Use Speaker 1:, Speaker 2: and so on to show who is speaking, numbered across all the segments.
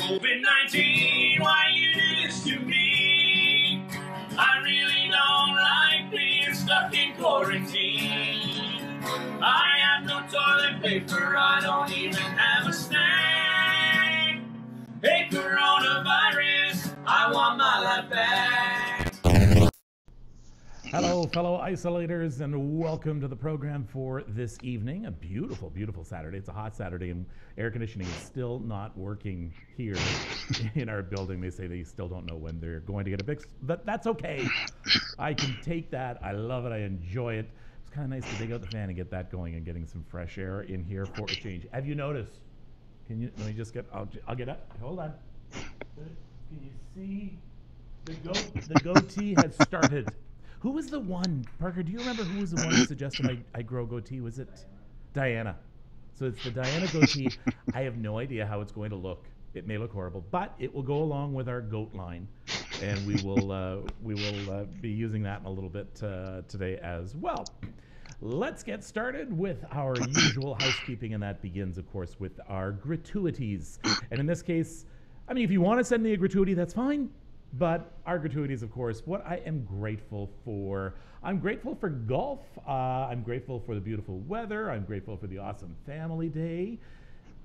Speaker 1: COVID-19, why you do this to me? I really don't like being stuck in quarantine. I have no toilet paper, I don't even have a snack. Hey, coronavirus, I want my life back.
Speaker 2: Hello, fellow isolators, and welcome to the program for this evening. A beautiful, beautiful Saturday. It's a hot Saturday, and air conditioning is still not working here in our building. They say they still don't know when they're going to get it fixed, but that's okay. I can take that. I love it. I enjoy it. It's kind of nice to dig out the fan and get that going and getting some fresh air in here for a change. Have you noticed? Let me just get, I'll get up. Hold on. Can you see the goatee has started? Who was the one, Parker, do you remember who was the one who suggested I grow goatee? Was it Diana? So it's the Diana goatee. I have no idea how it's going to look. It may look horrible, but it will go along with our goat line, and we will be using that in a little bit today as well. Let's get started with our usual housekeeping, and that begins, of course, with our gratuities. And in this case, I mean, if you want to send me a gratuity, that's fine. But our gratuities, of course, what I am grateful for. I'm grateful for golf. I'm grateful for the beautiful weather. I'm grateful for the awesome family day.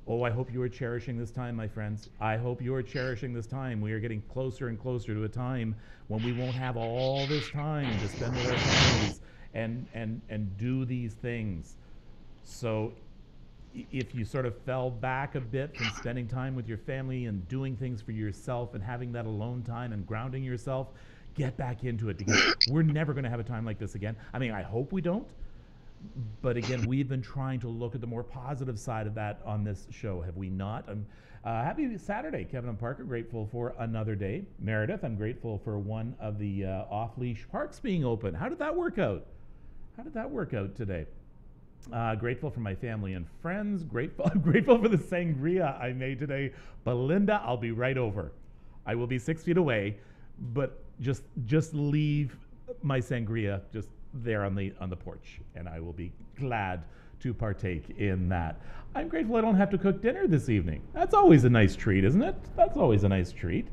Speaker 2: Oh, I hope you are cherishing this time, my friends. I hope you are cherishing this time. We are getting closer and closer to a time when we won't have all this time to spend with our families and do these things. So if you sort of fell back a bit from spending time with your family and doing things for yourself and having that alone time and grounding yourself, get back into it, because we're never going to have a time like this again. I mean, I hope we don't. But again, we've been trying to look at the more positive side of that on this show, have we not? Happy Saturday, Kevin and Parker. Grateful for another day. Meredith, I'm grateful for one of the off-leash parks being open. How did that work out? How did that work out today? Grateful for my family and friends. Grateful for the sangria I made today. Belinda, I'll be right over. I will be 6 feet away, but just leave my sangria just there on the porch, and I will be glad to partake in that. I'm grateful I don't have to cook dinner this evening. That's always a nice treat, isn't it? That's always a nice treat.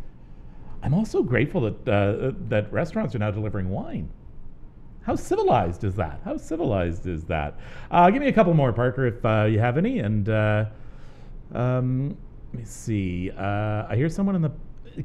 Speaker 2: I'm also grateful that restaurants are now delivering wine. How civilized is that? How civilized is that? Give me a couple more, Parker, if you have any. And let me see. I hear someone in the...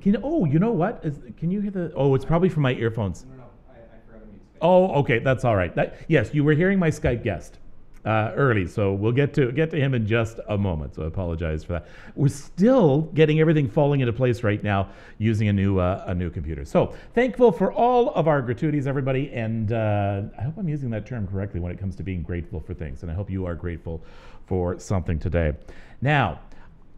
Speaker 2: you know what? Can you hear the... Oh, it's probably from my earphones.
Speaker 3: No, I forgot to mute Skype.
Speaker 2: Oh, okay, that's all right. Yes, you were hearing my Skype guest early, so we'll get to him in just a moment. So I apologize for that. We're still getting everything falling into place right now using a new computer. So thankful for all of our gratuities, everybody, and I hope I'm using that term correctly when it comes to being grateful for things, and I hope you are grateful for something today. Now,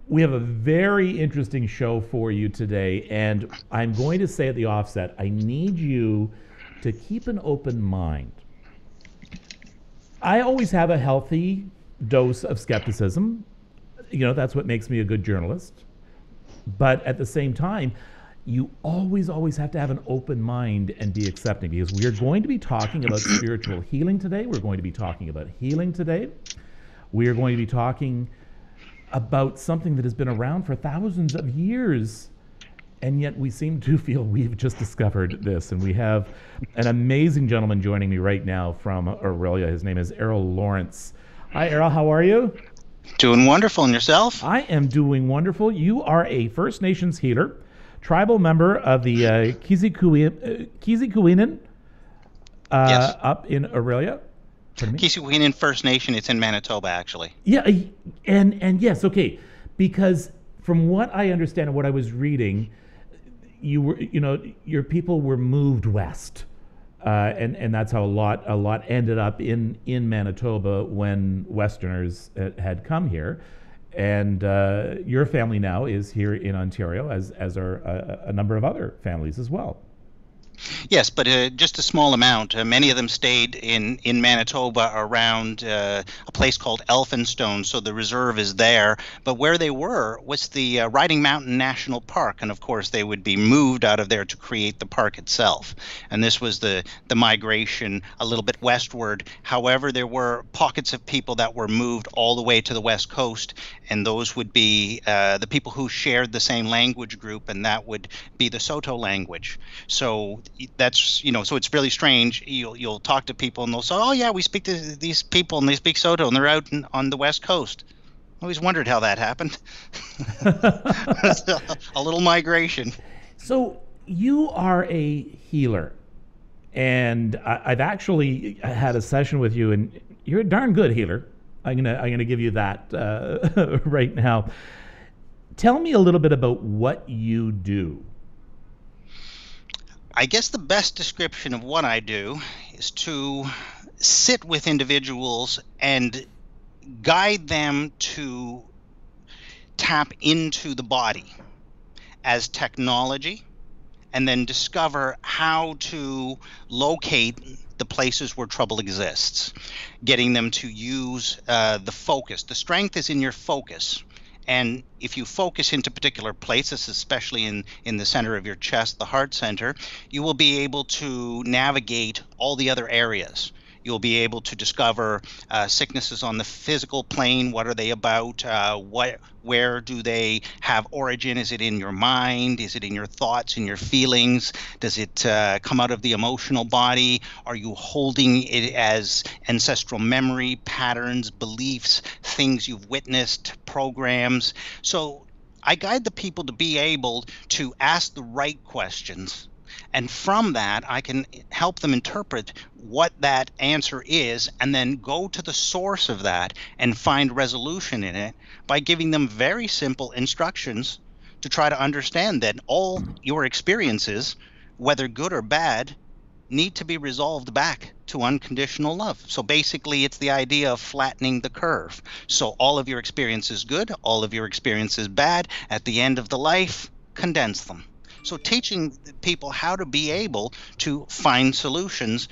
Speaker 2: we have a very interesting show for you today, and I'm going to say at the offset, I need you to keep an open mind. I always have a healthy dose of skepticism. You know, that's what makes me a good journalist. But at the same time, you always have to have an open mind and be accepting, because we are going to be talking about spiritual healing today. We're going to be talking about healing today. We are going to be talking about something that has been around for thousands of years, and yet we seem to feel we've just discovered this. And we have an amazing gentleman joining me right now from Aurelia. His name is Errol Lawrence. Hi, Errol. How are you?
Speaker 4: Doing wonderful. And yourself?
Speaker 2: I am doing wonderful. You are a First Nations healer, tribal member of the Kisikuinen
Speaker 4: Yes.
Speaker 2: up in Aurelia.
Speaker 4: Kisikuinen First Nation. It's in Manitoba, actually.
Speaker 2: Yeah, and yes, okay. Because from what I understand and what I was reading, your people were moved west, and that's how a lot ended up in Manitoba when Westerners had come here, and your family now is here in Ontario, as are a number of other families as well.
Speaker 4: Yes, but just a small amount. Many of them stayed in Manitoba around a place called Elphinstone, so the reserve is there. But where they were was the Riding Mountain National Park, and of course they would be moved out of there to create the park itself. And this was the migration a little bit westward. However, there were pockets of people that were moved all the way to the west coast, and those would be the people who shared the same language group, and that would be the Saulteaux language. So that's, so it's really strange. You'll talk to people and they'll say, oh yeah, we speak to these people and they speak Saulteaux and they're out on the west coast. I always wondered how that happened. A little migration.
Speaker 2: So you are a healer, and I've actually had a session with you, and you're a darn good healer. I'm gonna give you that right now. Tell me a little bit about what you do.
Speaker 4: I guess the best description of what I do is to sit with individuals and guide them to tap into the body as technology, and then discover how to locate the places where trouble exists, getting them to use the focus. The strength is in your focus. And if you focus into particular places, especially in the center of your chest, the heart center, you will be able to navigate all the other areas. You'll be able to discover sicknesses on the physical plane. What are they about? Where do they have origin? Is it in your mind? Is it in your thoughts, in your feelings? Does it come out of the emotional body? Are you holding it as ancestral memory, patterns, beliefs, things you've witnessed, programs? So I guide the people to be able to ask the right questions. And from that, I can help them interpret what that answer is and then go to the source of that and find resolution in it by giving them very simple instructions to try to understand that all your experiences, whether good or bad, need to be resolved back to unconditional love. So basically, it's the idea of flattening the curve. So all of your experiences good, all of your experiences bad, at the end of the life, condense them. So teaching people how to be able to find solutions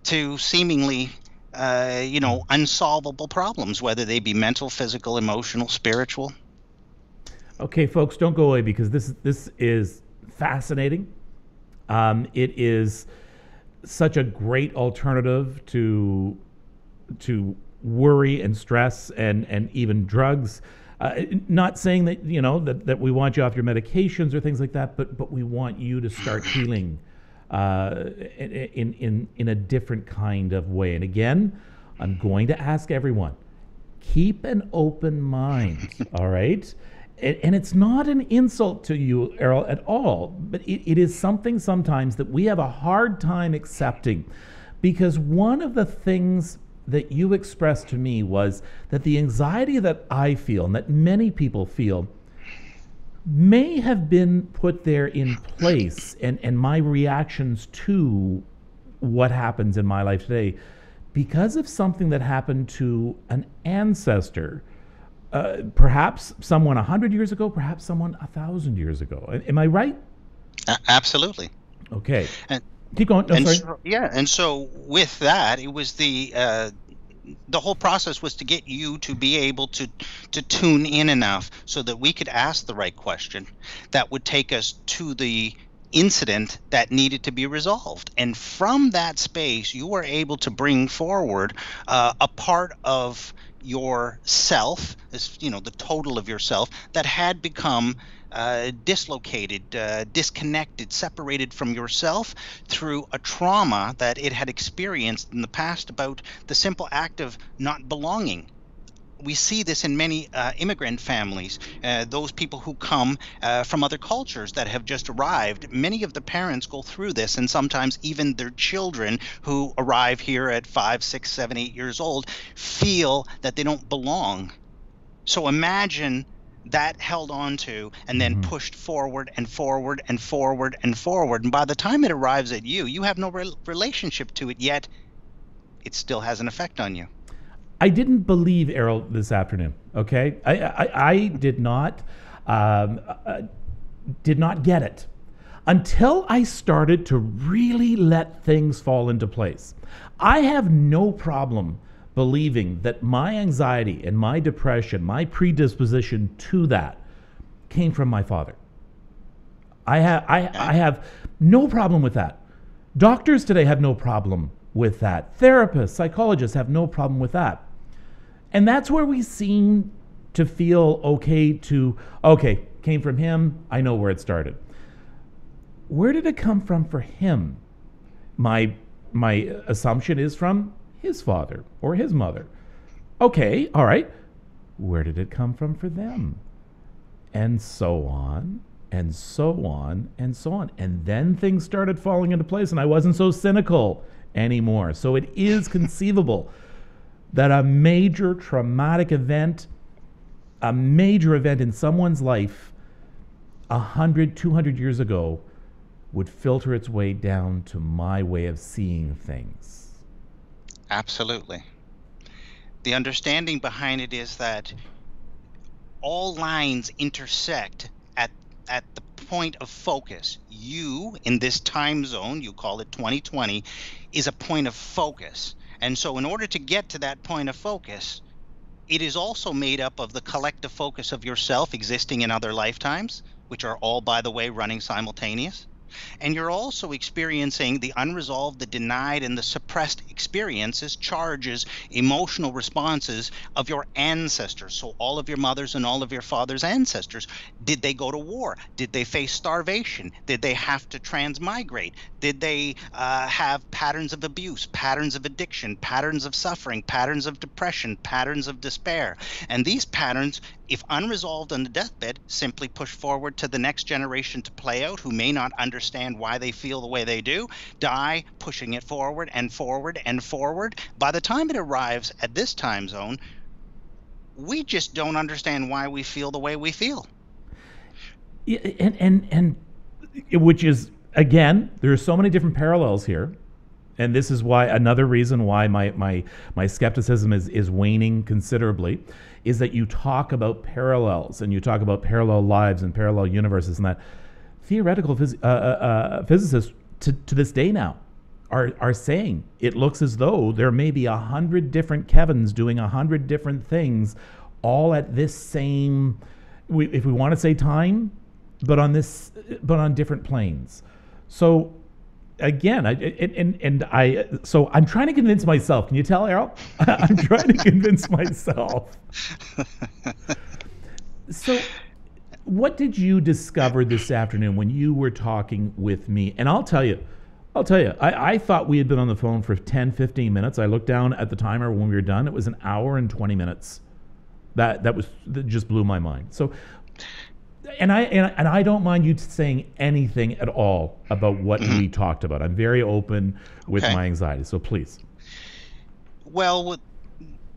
Speaker 4: to seemingly, unsolvable problems, whether they be mental, physical, emotional, spiritual.
Speaker 2: Okay, folks, don't go away, because this is fascinating. It is such a great alternative to worry and stress and even drugs. Not saying that that we want you off your medications or things like that, but we want you to start healing in a different kind of way. And again, I'm going to ask everyone, keep an open mind. All right, and it's not an insult to you, Errol, at all, but it is something sometimes that we have a hard time accepting, because one of the things that you expressed to me was that the anxiety that I feel and that many people feel may have been put there in place, and my reactions to what happens in my life today because of something that happened to an ancestor, perhaps someone 100 years ago, perhaps someone 1,000 years ago. Am I right?
Speaker 4: Absolutely.
Speaker 2: Okay. Keep going. No, sorry.
Speaker 4: And so with that, it was the whole process was to get you to be able to tune in enough so that we could ask the right question that would take us to the incident that needed to be resolved. And from that space, you were able to bring forward a part of yourself, the total of yourself, that had become dislocated, disconnected, separated from yourself through a trauma that it had experienced in the past about the simple act of not belonging. We see this in many immigrant families, those people who come from other cultures that have just arrived. Many of the parents go through this, and sometimes even their children who arrive here at 5, 6, 7, 8 years old feel that they don't belong. So imagine that held on to and then pushed forward and forward and forward and forward. And by the time it arrives at you, you have no relationship to it, yet it still has an effect on you.
Speaker 2: I didn't believe Errol this afternoon. Okay, I did not get it. until I started to really let things fall into place. I have no problem believing that my anxiety and my depression, my predisposition to that, came from my father. I have no problem with that. Doctors today have no problem with that. Therapists, psychologists have no problem with that. And that's where we seem to feel okay, came from him, I know where it started. Where did it come from for him? My assumption is from his father or his mother. Okay, all right. Where did it come from for them? And so on, and so on, and so on. And then things started falling into place, and I wasn't so cynical anymore. So it is conceivable that a major traumatic event, a major event in someone's life 100, 200 years ago would filter its way down to my way of seeing things.
Speaker 4: Absolutely. The understanding behind it is that all lines intersect at the point of focus. You, in this time zone, you call it 2020, is a point of focus. And so in order to get to that point of focus, it is also made up of the collective focus of yourself existing in other lifetimes, which are all, by the way, running simultaneous. And you're also experiencing the unresolved, the denied, and the suppressed experiences, charges, emotional responses of your ancestors. So all of your mother's and all of your father's ancestors. Did they go to war? Did they face starvation? Did they have to transmigrate? Did they have patterns of abuse, patterns of addiction, patterns of suffering, patterns of depression, patterns of despair? And these patterns, if unresolved on the deathbed, simply push forward to the next generation to play out, who may not understand why they feel the way they do, die pushing it forward and forward and forward. By the time it arrives at this time zone, we just don't understand why we feel the way we feel.
Speaker 2: Yeah, and which is, again, there are so many different parallels here. And this is why, another reason why my skepticism is waning considerably, is that you talk about parallels and you talk about parallel lives and parallel universes, and that theoretical physicists to this day now are saying it looks as though there may be 100 different Kevins doing 100 different things, all at this same, if we want to say time, but on different planes. So again, so I'm trying to convince myself. Can you tell, Errol? I'm trying to convince myself. So what did you discover this afternoon when you were talking with me? And I'll tell you, I thought we had been on the phone for 10, 15 minutes. I looked down at the timer when we were done. It was 1 hour and 20 minutes. That just blew my mind. So, and I don't mind you saying anything at all about what we talked about. I'm very open with my anxiety. So please.
Speaker 4: Well,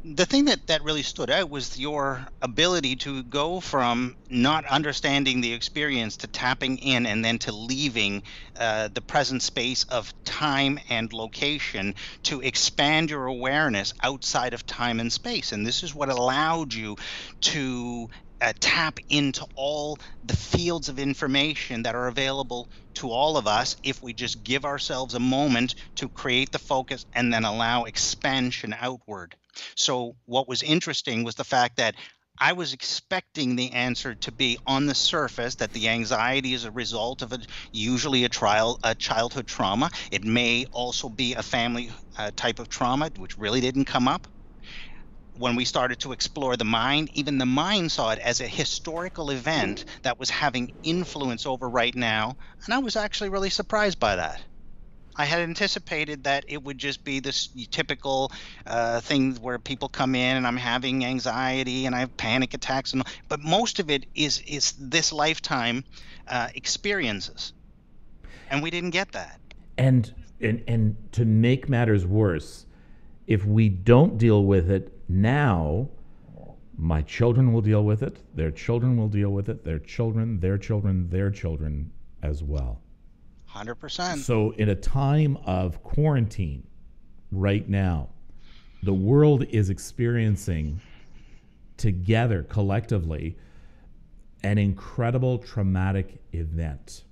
Speaker 4: the thing that really stood out was your ability to go from not understanding the experience to tapping in, and then to leaving the present space of time and location to expand your awareness outside of time and space. And this is what allowed you to tap into all the fields of information that are available to all of us if we just give ourselves a moment to create the focus and then allow expansion outward. So what was interesting was the fact that I was expecting the answer to be on the surface, that the anxiety is a result of usually a childhood trauma. It may also be a family type of trauma, which really didn't come up. When we started to explore the mind, even the mind saw it as a historical event that was having influence over right now. And I was actually really surprised by that. I had anticipated that it would just be this typical thing where people come in and I'm having anxiety and I have panic attacks, but most of it is this lifetime experiences, and we didn't get that.
Speaker 2: And to make matters worse, if we don't deal with it now, my children will deal with it, their children will deal with it, their children, their children, their children as well.
Speaker 4: 100%.
Speaker 2: So in a time of quarantine right now, the world is experiencing together, collectively, an incredible traumatic event.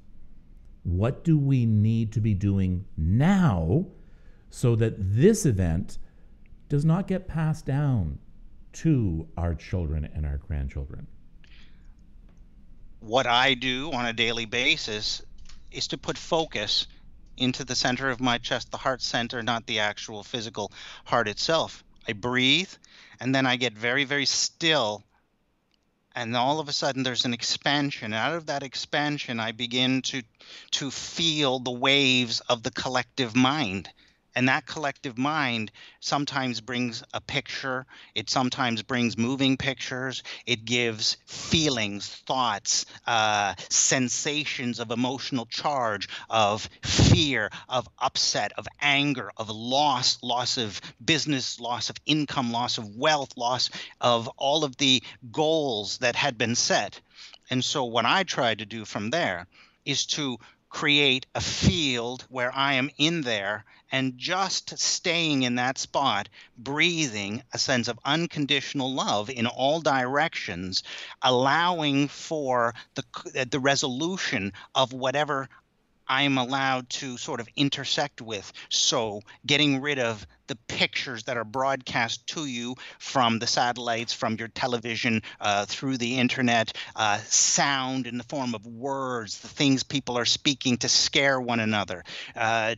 Speaker 2: What do we need to be doing now so that this event does not get passed down to our children and our grandchildren?
Speaker 4: What I do on a daily basis is to put focus into the center of my chest, the heart center, not the actual physical heart itself. I breathe, and then I get very, very still. And all of a sudden there's an expansion. Out of that expansion, I begin to feel the waves of the collective mind. And that collective mind sometimes brings a picture. It sometimes brings moving pictures. It gives feelings, thoughts, sensations of emotional charge, of fear, of upset, of anger, of loss of business, loss of income, loss of wealth, loss of all of the goals that had been set. And so what I try to do from there is to create a field where I am in there and just staying in that spot, breathing a sense of unconditional love in all directions, allowing for the resolution of whatever I'm allowed to sort of intersect with. So getting rid of the pictures that are broadcast to you from the satellites, from your television, through the internet, sound in the form of words, the things people are speaking to scare one another,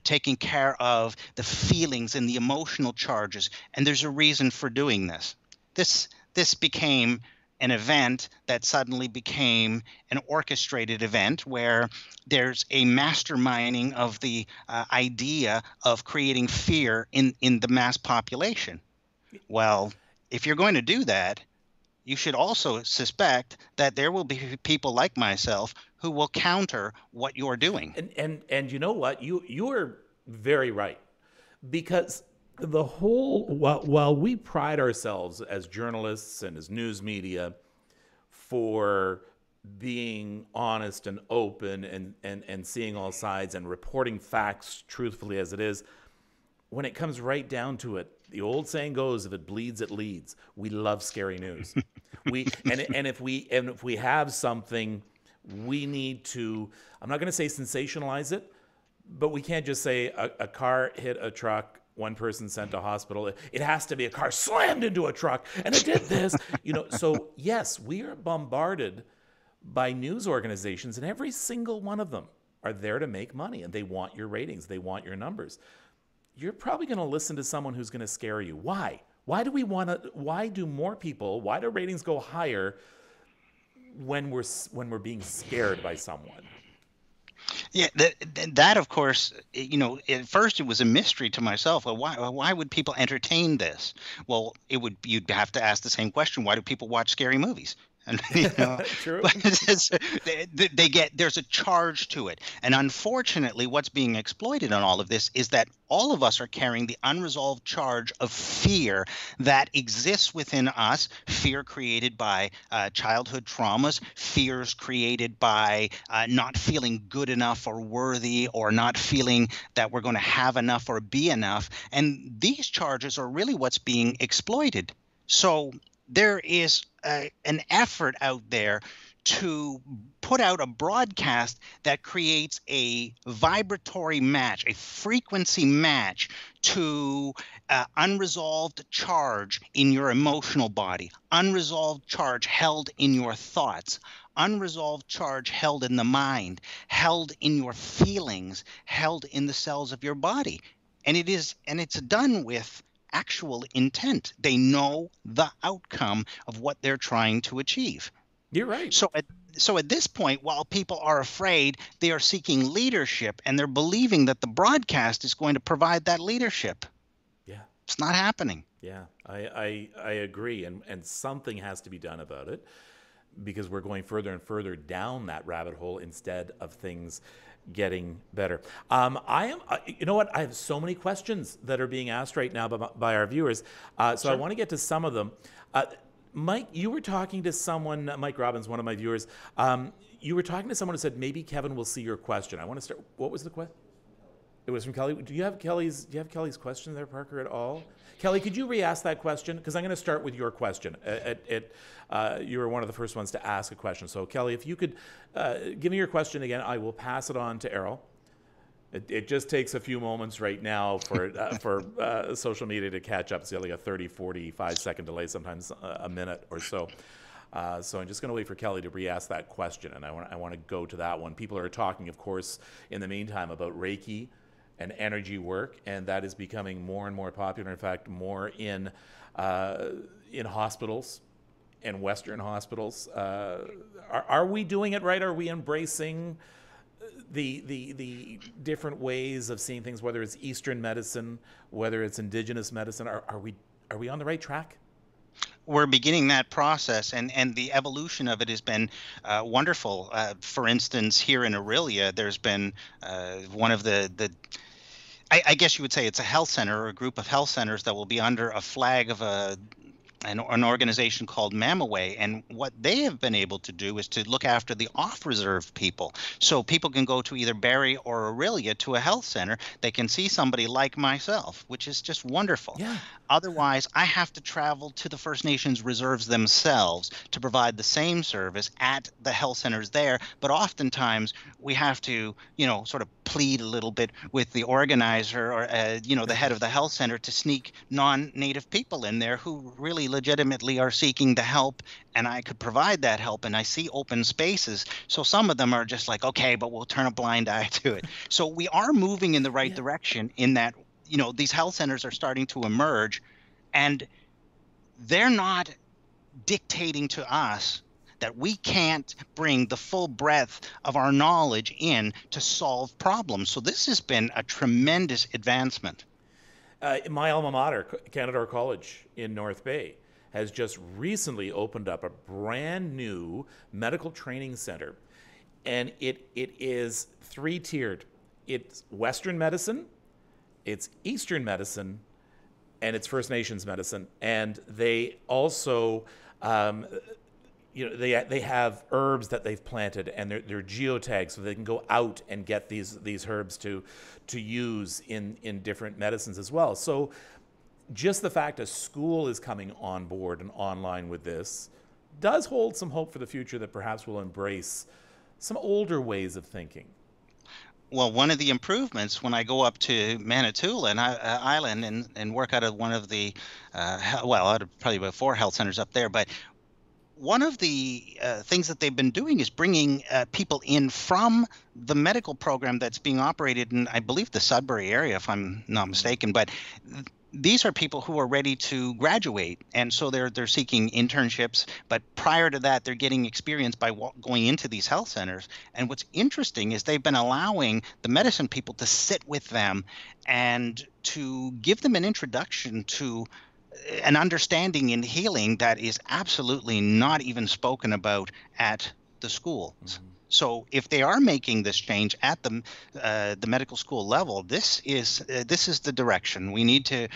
Speaker 4: taking care of the feelings and the emotional charges. And there's a reason for doing this. This became an event that suddenly became an orchestrated event where there's a masterminding of the idea of creating fear in the mass population. Well, if you're going to do that, you should also suspect that there will be people like myself who will counter what you're doing.
Speaker 2: And you know what? You are very right, because the whole, while we pride ourselves as journalists and as news media for being honest and open and seeing all sides and reporting facts truthfully as it is, when it comes right down to it, the old saying goes, if it bleeds, it leads. We love scary news. If we have something, we need to, I'm not going to say sensationalize it, but we can't just say a car hit a truck, one person sent to hospital. It has to be a car slammed into a truck and it did this. So yes, we are bombarded by news organizations, and every single one of them are there to make money, and they want your ratings, they want your numbers. You're probably going to listen to someone who's going to scare you. Why? Why do ratings go higher when we're being scared by someone?
Speaker 4: Yeah, that of course, at first it was a mystery to myself. Well, why would people entertain this? Well, you'd have to ask the same question. Why do people watch scary movies? And
Speaker 2: True.
Speaker 4: There's a charge to it. And unfortunately, what's being exploited on all of this is that all of us are carrying the unresolved charge of fear that exists within us, fear created by childhood traumas, fears created by not feeling good enough or worthy, or not feeling that we're going to have enough or be enough. And these charges are really what's being exploited. So there is an effort out there to put out a broadcast that creates a vibratory match, a frequency match to unresolved charge in your emotional body, unresolved charge held in your thoughts, unresolved charge held in the mind, held in your feelings, held in the cells of your body. And it's done with actual intent. They know the outcome of what they're trying to achieve.
Speaker 2: You're right.
Speaker 4: So at this point, while people are afraid, they are seeking leadership, and they're believing that the broadcast is going to provide that leadership.
Speaker 2: Yeah.
Speaker 4: It's not happening.
Speaker 2: Yeah, I agree. And something has to be done about it, because we're going further and further down that rabbit hole instead of things getting better. You know what? I have so many questions that are being asked right now by our viewers. So
Speaker 4: Sure.
Speaker 2: I want to get to some of them. Mike, you were talking to someone, Mike Robbins, one of my viewers. You were talking to someone who said, maybe Kevin will see your question. I want to start. What was the question? It was from Kelly. Do you have Kelly's question there, Parker, at all? Kelly, could you re-ask that question? Because I'm going to start with your question. You were one of the first ones to ask a question. So, Kelly, if you could give me your question again, I will pass it on to Errol. It just takes a few moments right now for social media to catch up. It's like a 30, 45-second delay, sometimes a minute or so. So I'm just going to wait for Kelly to re-ask that question, and I want to go to that one. People are talking, of course, in the meantime about Reiki and energy work, and that is becoming more and more popular. In fact, more in hospitals, in Western hospitals. Are we doing it right? Are we embracing the different ways of seeing things, whether it's Eastern medicine, whether it's indigenous medicine? Are we on the right track?
Speaker 4: We're beginning that process, and the evolution of it has been wonderful. For instance, here in Aurelia, there's been one of I guess you would say it's a health center or a group of health centers that will be under a flag of an organization called Mamaway, and what they have been able to do is to look after the off-reserve people. So people can go to either Barrie or Aurelia to a health center. They can see somebody like myself, which is just wonderful.
Speaker 2: Yeah.
Speaker 4: Otherwise, I have to travel to the First Nations reserves themselves to provide the same service at the health centers there. But oftentimes we have to, sort of plead a little bit with the organizer or, the head of the health center to sneak non-native people in there who really legitimately are seeking the help, and I could provide that help, and I see open spaces. So some of them are just like, okay, but we'll turn a blind eye to it. So we are moving in the right direction in that, these health centers are starting to emerge, and they're not dictating to us that we can't bring the full breadth of our knowledge in to solve problems. So this has been a tremendous advancement.
Speaker 2: My alma mater, Canadore College in North Bay, has just recently opened up a brand new medical training center. And it is three-tiered. It's Western medicine, it's Eastern medicine, and it's First Nations medicine. And they also, they have herbs that they've planted, and they're geotagged, so they can go out and get these herbs to use in different medicines as well. So just the fact a school is coming on board and online with this does hold some hope for the future that perhaps will embrace some older ways of thinking.
Speaker 4: Well, one of the improvements when I go up to Manitoulin Island and work out of one of the, out of probably about 4 health centers up there, but one of the things that they've been doing is bringing people in from the medical program that's being operated in, I believe, the Sudbury area, if I'm not mistaken. But these are people who are ready to graduate, and so they're seeking internships. But prior to that, they're getting experience by going into these health centers. And what's interesting is they've been allowing the medicine people to sit with them and to give them an introduction to an understanding in healing that is absolutely not even spoken about at the schools. Mm-hmm. So if they are making this change at the medical school level, this is the direction. We need to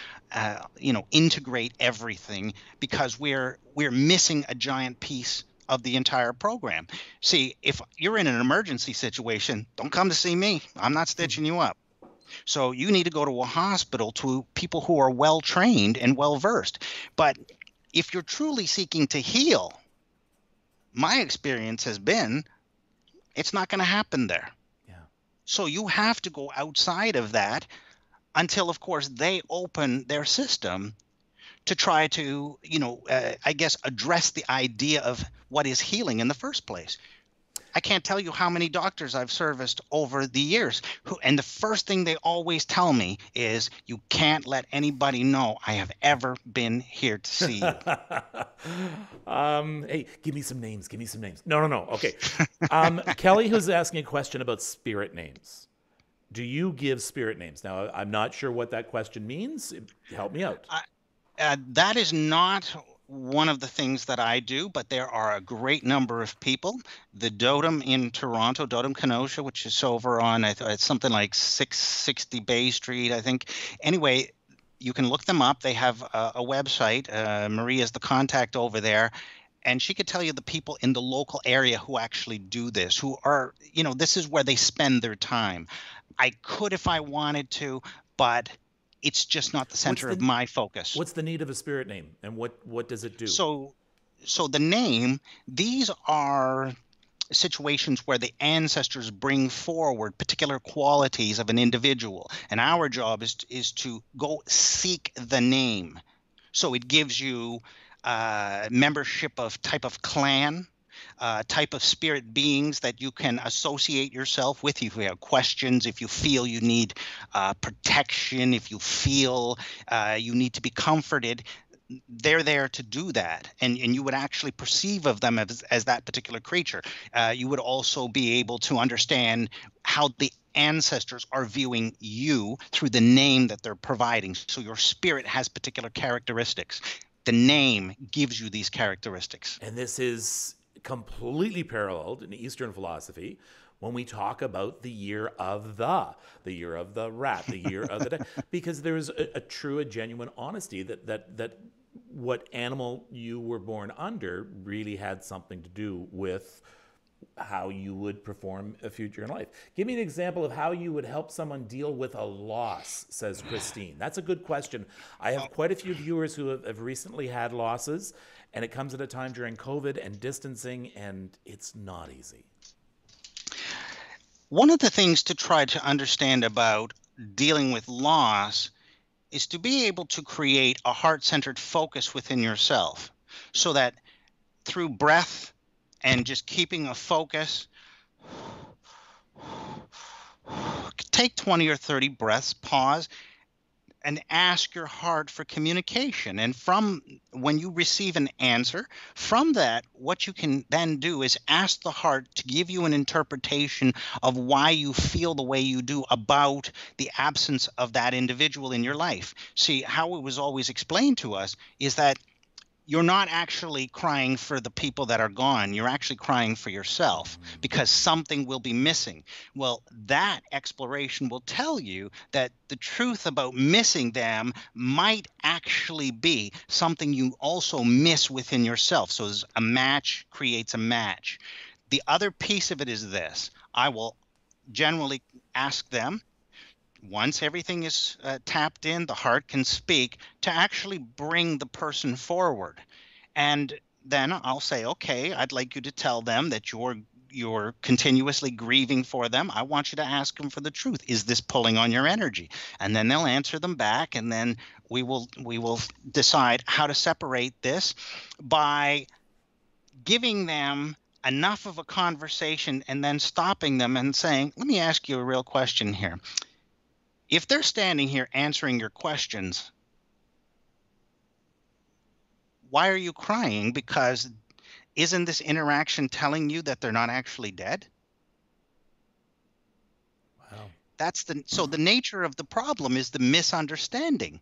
Speaker 4: integrate everything, because we're missing a giant piece of the entire program. See, if you're in an emergency situation, don't come to see me. I'm not stitching you up. So you need to go to a hospital, to people who are well trained and well versed. But if you're truly seeking to heal, my experience has been it's not going to happen there. Yeah. So you have to go outside of that until, of course, they open their system to try to, address the idea of what is healing in the first place. I can't tell you how many doctors I've serviced over the years and the first thing they always tell me is, you can't let anybody know I have ever been here to see you.
Speaker 2: Hey, give me some names. No. Okay. Kelly, who's asking a question about spirit names. Do you give spirit names? Now, I'm not sure what that question means. Help me out.
Speaker 4: That is not one of the things that I do, but there are a great number of people. The Dotem in Toronto, Dotem Kenosha, which is over on it's something like 660 Bay Street, I think. Anyway, you can look them up. They have a website. Maria is the contact over there, and she could tell you the people in the local area who actually do this, who are, this is where they spend their time. I could if I wanted to, but it's just not the center of my focus.
Speaker 2: What's the need of a spirit name, and what does it do?
Speaker 4: So the name, these are situations where the ancestors bring forward particular qualities of an individual, and our job is to go seek the name. So it gives you membership of type of clan, type of spirit beings that you can associate yourself with. If you have questions, if you feel you need protection, if you feel you need to be comforted, they're there to do that, and you would actually perceive of them as that particular creature. You would also be able to understand how the ancestors are viewing you through the name that they're providing. So your spirit has particular characteristics. The name gives you these characteristics.
Speaker 2: And this is completely paralleled in Eastern philosophy when we talk about the year of the year of the rat, the year of the because there's a true, a genuine honesty that what animal you were born under really had something to do with how you would perform a future in life. Give me an example of how you would help someone deal with a loss, says Christine. That's a good question. I have quite a few viewers who have recently had losses, and it comes at a time during COVID and distancing, and it's not easy.
Speaker 4: One of the things to try to understand about dealing with loss is to be able to create a heart-centered focus within yourself, so that through breath and just keeping a focus, take 20 or 30 breaths, pause, and ask your heart for communication. And from when you receive an answer, from that, what you can then do is ask the heart to give you an interpretation of why you feel the way you do about the absence of that individual in your life. See, how it was always explained to us is that you're not actually crying for the people that are gone. You're actually crying for yourself because something will be missing. Well, that exploration will tell you that the truth about missing them might actually be something you also miss within yourself. So a match creates a match. The other piece of it is this. I will generally ask them, once everything is tapped in, the heart can speak, to actually bring the person forward. And then I'll say, okay, I'd like you to tell them that you're continuously grieving for them. I want you to ask them for the truth. Is this pulling on your energy? And then they'll answer them back, and then we will decide how to separate this by giving them enough of a conversation and then stopping them and saying, let me ask you a real question here. If they're standing here answering your questions, why are you crying? Because isn't this interaction telling you that they're not actually dead? Wow. So the nature of the problem is the misunderstanding.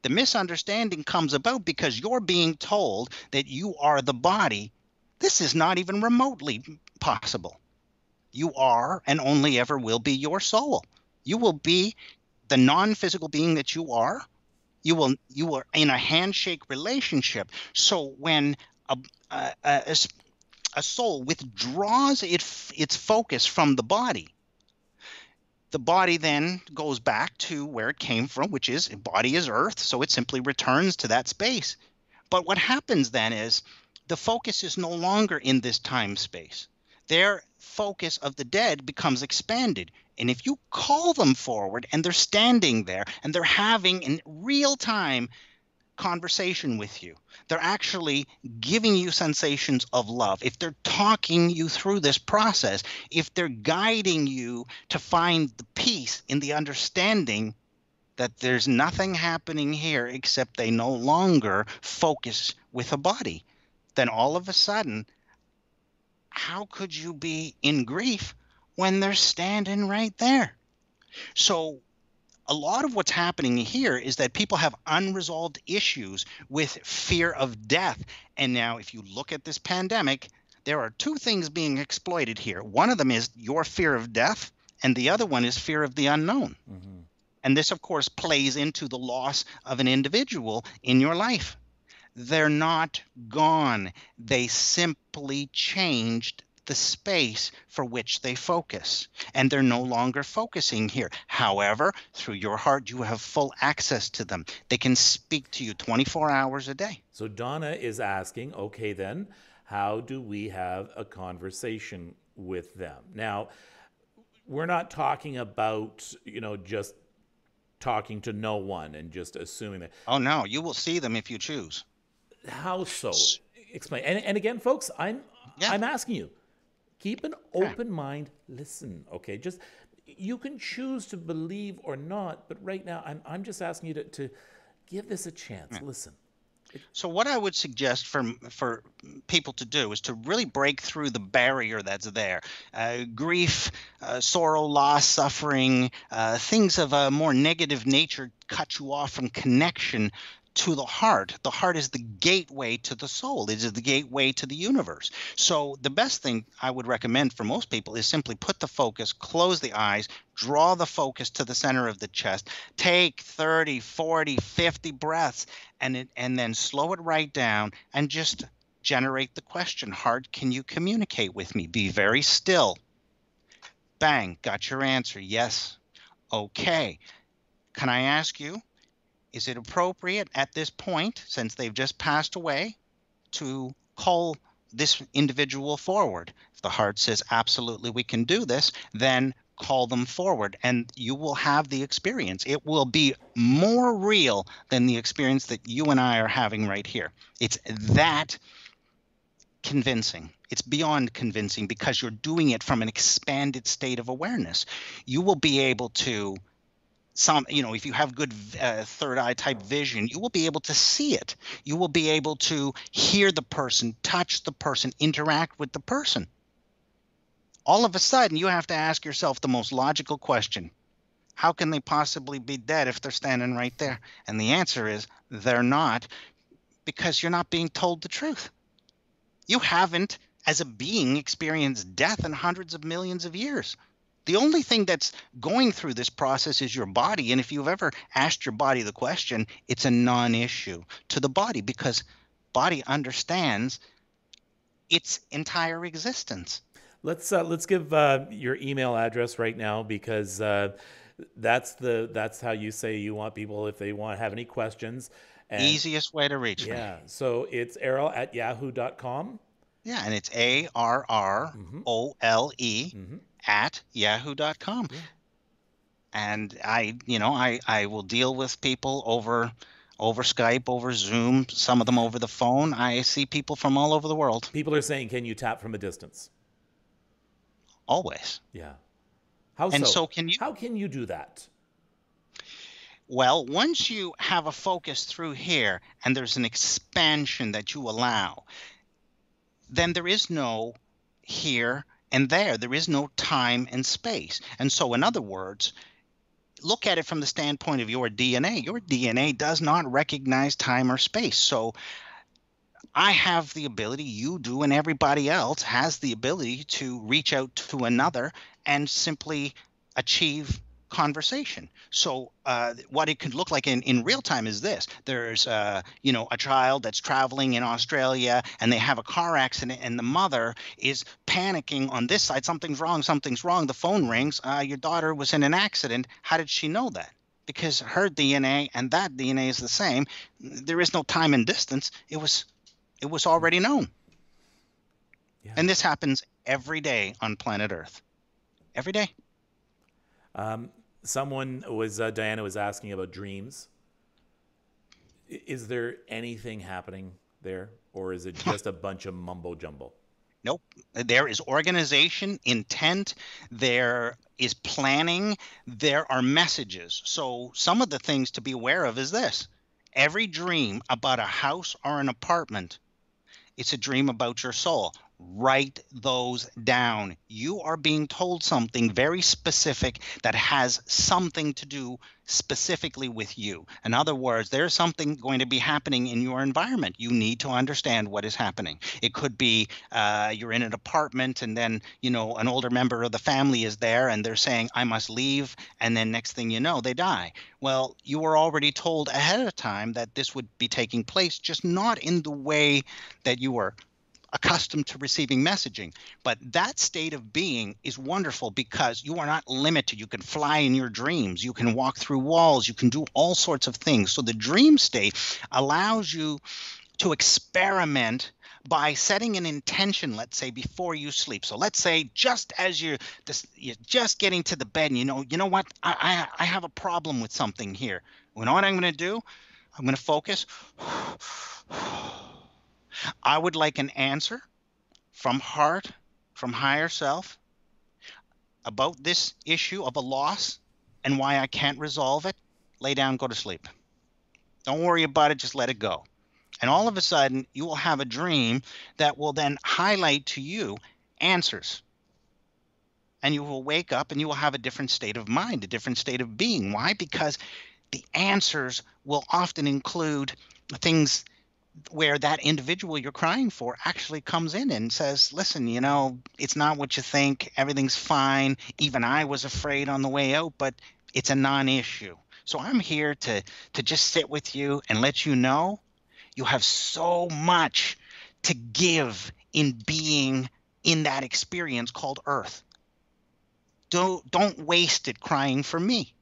Speaker 4: The misunderstanding comes about because you're being told that you are the body. This is not even remotely possible. You are and only ever will be your soul. You will be the non-physical being that you are. You are in a handshake relationship. So when a soul withdraws its focus from the body then goes back to where it came from, which is body is earth. So it simply returns to that space. But what happens then is the focus is no longer in this time space. Their focus of the dead becomes expanded. And if you call them forward and they're standing there and they're having in real time conversation with you, they're actually giving you sensations of love. If they're talking you through this process, if they're guiding you to find the peace in the understanding that there's nothing happening here except they no longer focus with a body, then all of a sudden, how could you be in grief when they're standing right there? So a lot of what's happening here is that people have unresolved issues with fear of death. And now if you look at this pandemic, there are two things being exploited here. One of them is your fear of death, and the other one is fear of the unknown. Mm-hmm. And this, of course, plays into the loss of an individual in your life. They're not gone. They simply changed the space for which they focus. And they're no longer focusing here. However, through your heart, you have full access to them. They can speak to you 24 hours a day.
Speaker 2: So Donna is asking, okay, then, how do we have a conversation with them? Now, we're not talking about, just talking to no one and just assuming that.
Speaker 4: Oh, no, you will see them if you choose.
Speaker 2: How so? Explain. And again, folks, I'm asking you, keep an open mind. Listen, okay? Just, you can choose to believe or not, but right now, I'm just asking you to give this a chance. Listen.
Speaker 4: So what I would suggest for people to do is to really break through the barrier that's there. Grief, sorrow, loss, suffering, things of a more negative nature cut you off from connection to the heart. The heart is the gateway to the soul. It is the gateway to the universe. So the best thing I would recommend for most people is simply put the focus, close the eyes, draw the focus to the center of the chest, take 30, 40, 50 breaths, and then slow it right down and just generate the question, heart, can you communicate with me? Be very still. Bang, got your answer. Yes. Okay. Can I ask you, is it appropriate at this point, since they've just passed away, to call this individual forward? If the heart says, absolutely, we can do this, then call them forward and you will have the experience. It will be more real than the experience that you and I are having right here. It's that convincing. It's beyond convincing because you're doing it from an expanded state of awareness. You will be able to if you have good third eye type vision, you will be able to see it. You will be able to hear the person, touch the person, interact with the person. All of a sudden, you have to ask yourself the most logical question. How can they possibly be dead if they're standing right there? And the answer is they're not, because you're not being told the truth. You haven't, as a being, experienced death in hundreds of millions of years. The only thing that's going through this process is your body. And if you've ever asked your body the question, it's a non-issue to the body because body understands its entire existence.
Speaker 2: Let's give your email address right now because that's how you say you want people if they have any questions. And
Speaker 4: easiest way to reach me.
Speaker 2: Yeah. So it's Errol@yahoo.com.
Speaker 4: Yeah, and it's ARROLE. At yahoo.com.
Speaker 2: Yeah.
Speaker 4: And I will deal with people over Skype, over Zoom, some of them over the phone. I see people from all over the world.
Speaker 2: People are saying, can you tap from a distance?
Speaker 4: Always.
Speaker 2: Yeah.
Speaker 4: So can you?
Speaker 2: How can you do that?
Speaker 4: Well, once you have a focus through here and there's an expansion that you allow, then there is no here and there is no time and space. And so, in other words, look at it from the standpoint of your DNA. Your DNA does not recognize time or space. So I have the ability, you do, and everybody else has the ability to reach out to another and simply achieve conversation. So what it could look like in real time is this. There's a child that's traveling in Australia and they have a car accident and the mother is panicking on this side. Something's wrong. The phone rings. Your daughter was in an accident. How did she know that? Because her DNA and that DNA is the same. There is no time and distance. It was already known. Yeah. And this happens every day on planet Earth. Every day.
Speaker 2: Diana was asking about dreams. Is there anything happening there, or is it just a bunch of mumbo jumbo?
Speaker 4: Nope. There is organization, intent, there is planning, there are messages. So some of the things to be aware of is this. Every dream about a house or an apartment, it's a dream about your soul. Write those down. You are being told something very specific that has something to do specifically with you. In other words, there's something going to be happening in your environment. You need to understand what is happening. It could be you're in an apartment and then, an older member of the family is there and they're saying, I must leave. And then next thing you know, they die. Well, you were already told ahead of time that this would be taking place, just not in the way that you were accustomed to receiving messaging. But that state of being is wonderful because you are not limited. You can fly in your dreams. You can walk through walls. You can do all sorts of things. So the dream state allows you to experiment by setting an intention, let's say, before you sleep. So let's say just as you're just getting to the bed and you know what, I have a problem with something here. You know what I'm going to do? I'm going to focus. I would like an answer from heart, from higher self, about this issue of a loss and why I can't resolve it. Lay down, go to sleep. Don't worry about it, just let it go. And all of a sudden, you will have a dream that will then highlight to you answers. And you will wake up and you will have a different state of mind, a different state of being. Why? Because the answers will often include things where that individual you're crying for actually comes in and says, listen, it's not what you think. Everything's fine. Even I was afraid on the way out, but it's a non-issue. So I'm here to just sit with you and let you know you have so much to give in being in that experience called Earth. Don't waste it crying for me.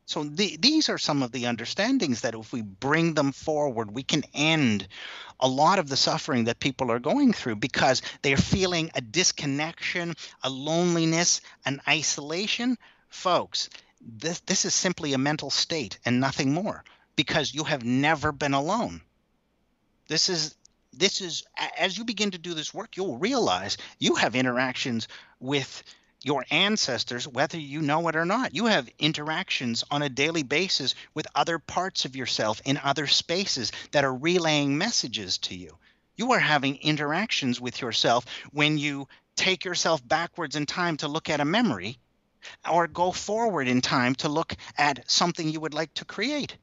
Speaker 4: So these are some of the understandings that if we bring them forward, we can end a lot of the suffering that people are going through because they're feeling a disconnection, a loneliness, an isolation. Folks, this is simply a mental state and nothing more, because you have never been alone. This is as you begin to do this work, you'll realize you have interactions with your ancestors, whether you know it or not. You have interactions on a daily basis with other parts of yourself in other spaces that are relaying messages to you. You are having interactions with yourself when you take yourself backwards in time to look at a memory, or go forward in time to look at something you would like to create.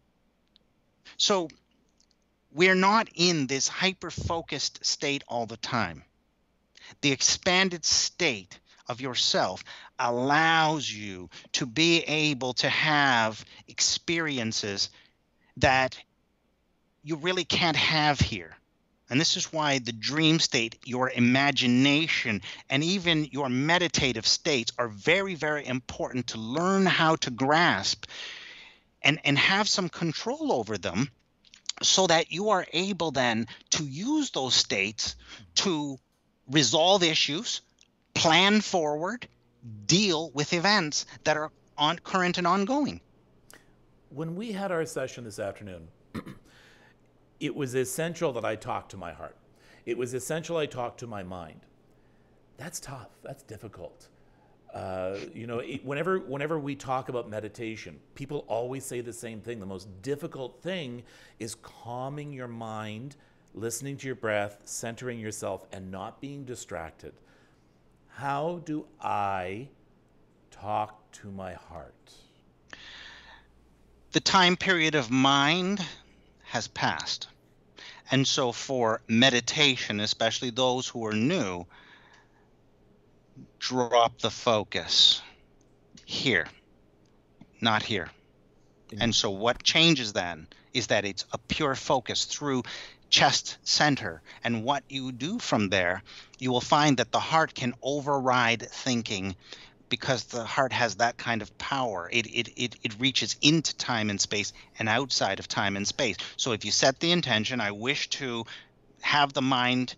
Speaker 4: So we're not in this hyper-focused state all the time. The expanded state of yourself allows you to be able to have experiences that you really can't have here. And this is why the dream state, your imagination, and even your meditative states are very, very important to learn how to grasp and have some control over them, so that you are able then to use those states to resolve issues, plan forward, deal with events that are current and ongoing.
Speaker 2: When we had our session this afternoon, it was essential that I talk to my heart. It was essential I talk to my mind. That's tough. That's difficult. Whenever we talk about meditation, people always say the same thing. The most difficult thing is calming your mind, listening to your breath, centering yourself, and not being distracted. How do I talk to my heart?
Speaker 4: The time period of mind has passed. And so for meditation, especially those who are new, drop the focus here, not here. And so what changes then is that it's a pure focus through chest center. And what you do from there, you will find that the heart can override thinking, because the heart has that kind of power. It reaches into time and space and outside of time and space. So if you set the intention, I wish to have the mind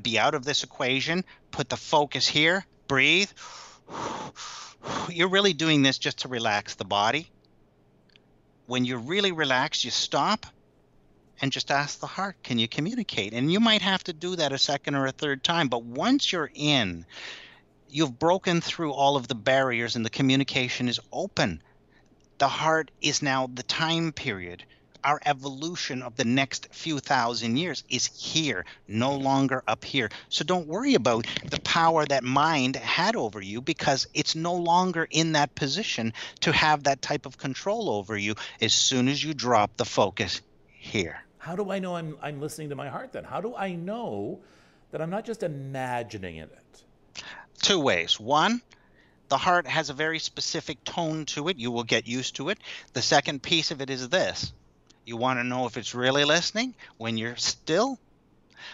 Speaker 4: be out of this equation, put the focus here, breathe. You're really doing this just to relax the body. When you're really relaxed, you stop and just ask the heart, can you communicate? And you might have to do that a second or a third time. But once you're in, you've broken through all of the barriers and the communication is open. The heart is now the time period. Our evolution of the next few thousand years is here, no longer up here. So don't worry about the power that mind had over you, because it's no longer in that position to have that type of control over you as soon as you drop the focus here.
Speaker 2: How do I know I'm listening to my heart then? How do I know that I'm not just imagining it?
Speaker 4: Two ways. One, the heart has a very specific tone to it. You will get used to it. The second piece of it is this. You want to know if it's really listening? When you're still,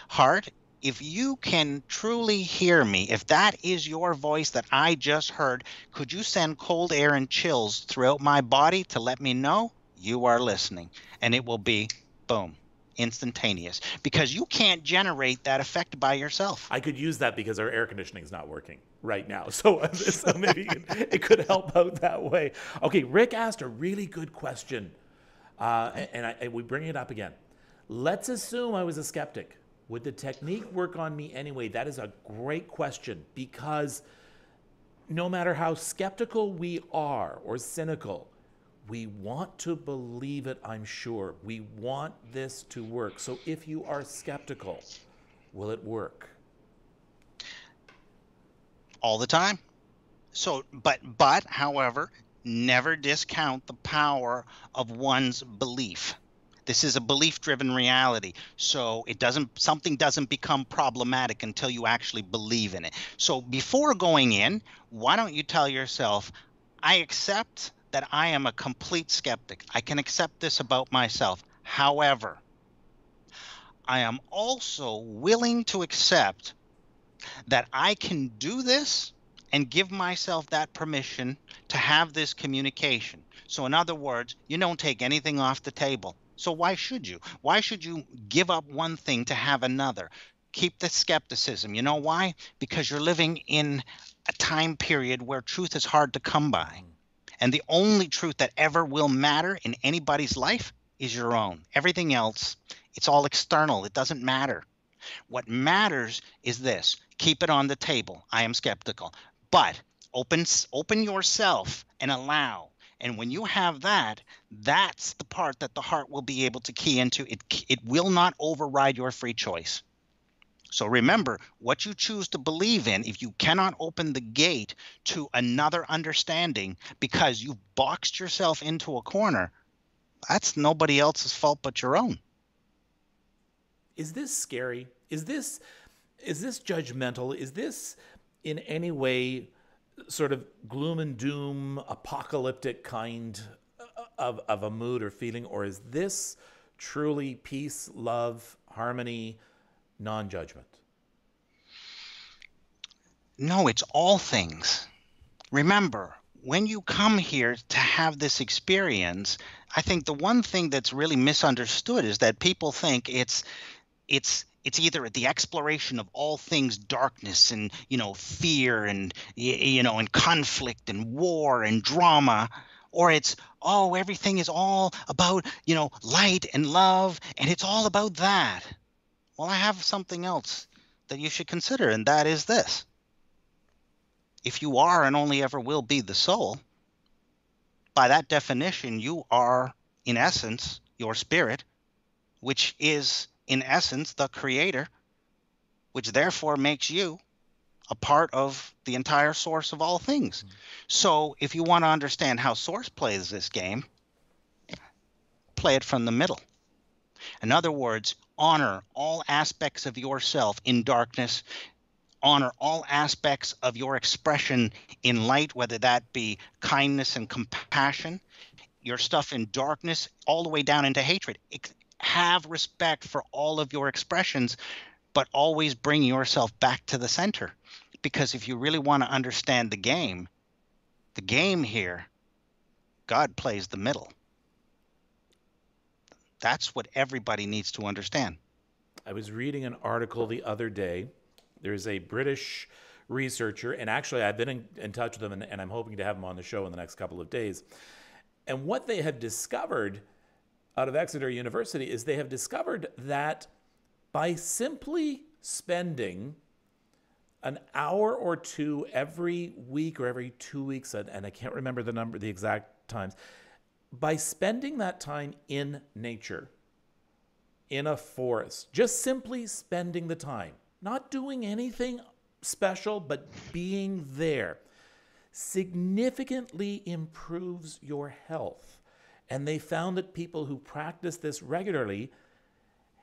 Speaker 4: heart if you can truly hear me, if that is your voice that I just heard, could you send cold air and chills throughout my body to let me know you are listening? And it will be boom, instantaneous, because you can't generate that effect by yourself.
Speaker 2: I could use that because our air conditioning is not working right now. So maybe it could help out that way. Okay, Rick asked a really good question. And we bring it up again. Let's assume I was a skeptic. Would the technique work on me anyway? That is a great question, because no matter how skeptical we are or cynical, we want to believe it, I'm sure. We want this to work. So if you are skeptical, will it work?
Speaker 4: All the time. So, but however, never discount the power of one's belief. This is a belief-driven reality. So something doesn't become problematic until you actually believe in it. So before going in, why don't you tell yourself, I accept that I am a complete skeptic. I can accept this about myself. However, I am also willing to accept that I can do this and give myself that permission to have this communication. So in other words, you don't take anything off the table. So why should you? Why should you give up one thing to have another? Keep the skepticism. You know why? Because you're living in a time period where truth is hard to come by. And the only truth that ever will matter in anybody's life is your own. Everything else, it's all external. It doesn't matter. What matters is this. Keep it on the table. I am skeptical. But open yourself and allow. And when you have that, that's the part that the heart will be able to key into. It will not override your free choice. So remember, what you choose to believe in, if you cannot open the gate to another understanding because you've boxed yourself into a corner, that's nobody else's fault but your own.
Speaker 2: Is this scary? Is this judgmental? Is this in any way sort of gloom and doom, apocalyptic kind of a mood or feeling? Or is this truly peace, love, harmony, non-judgment?
Speaker 4: No, it's all things. Remember, when you come here to have this experience, I think the one thing that's really misunderstood is that people think it's either the exploration of all things darkness and, fear and, and conflict and war and drama, or it's, everything is all about, light and love, and it's all about that. Well, I have something else that you should consider, and that is this. If you are and only ever will be the soul, by that definition, you are, in essence, your spirit, which is, in essence, the creator, which therefore makes you a part of the entire source of all things. Mm-hmm. So if you want to understand how source plays this game, play it from the middle. In other words, honor all aspects of yourself in darkness. Honor all aspects of your expression in light, whether that be kindness and compassion, your stuff in darkness, all the way down into hatred. Have respect for all of your expressions, but always bring yourself back to the center. Because if you really want to understand the game here, God plays the middle. That's what everybody needs to understand.
Speaker 2: I was reading an article the other day. There's a British researcher, and actually I've been in touch with him, and I'm hoping to have him on the show in the next couple of days. And what they have discovered out of Exeter University is they have discovered that by simply spending an hour or two every week or every 2 weeks, and I can't remember the exact times, by spending that time in nature, in a forest, just simply spending the time, not doing anything special, but being there, significantly improves your health. And they found that people who practice this regularly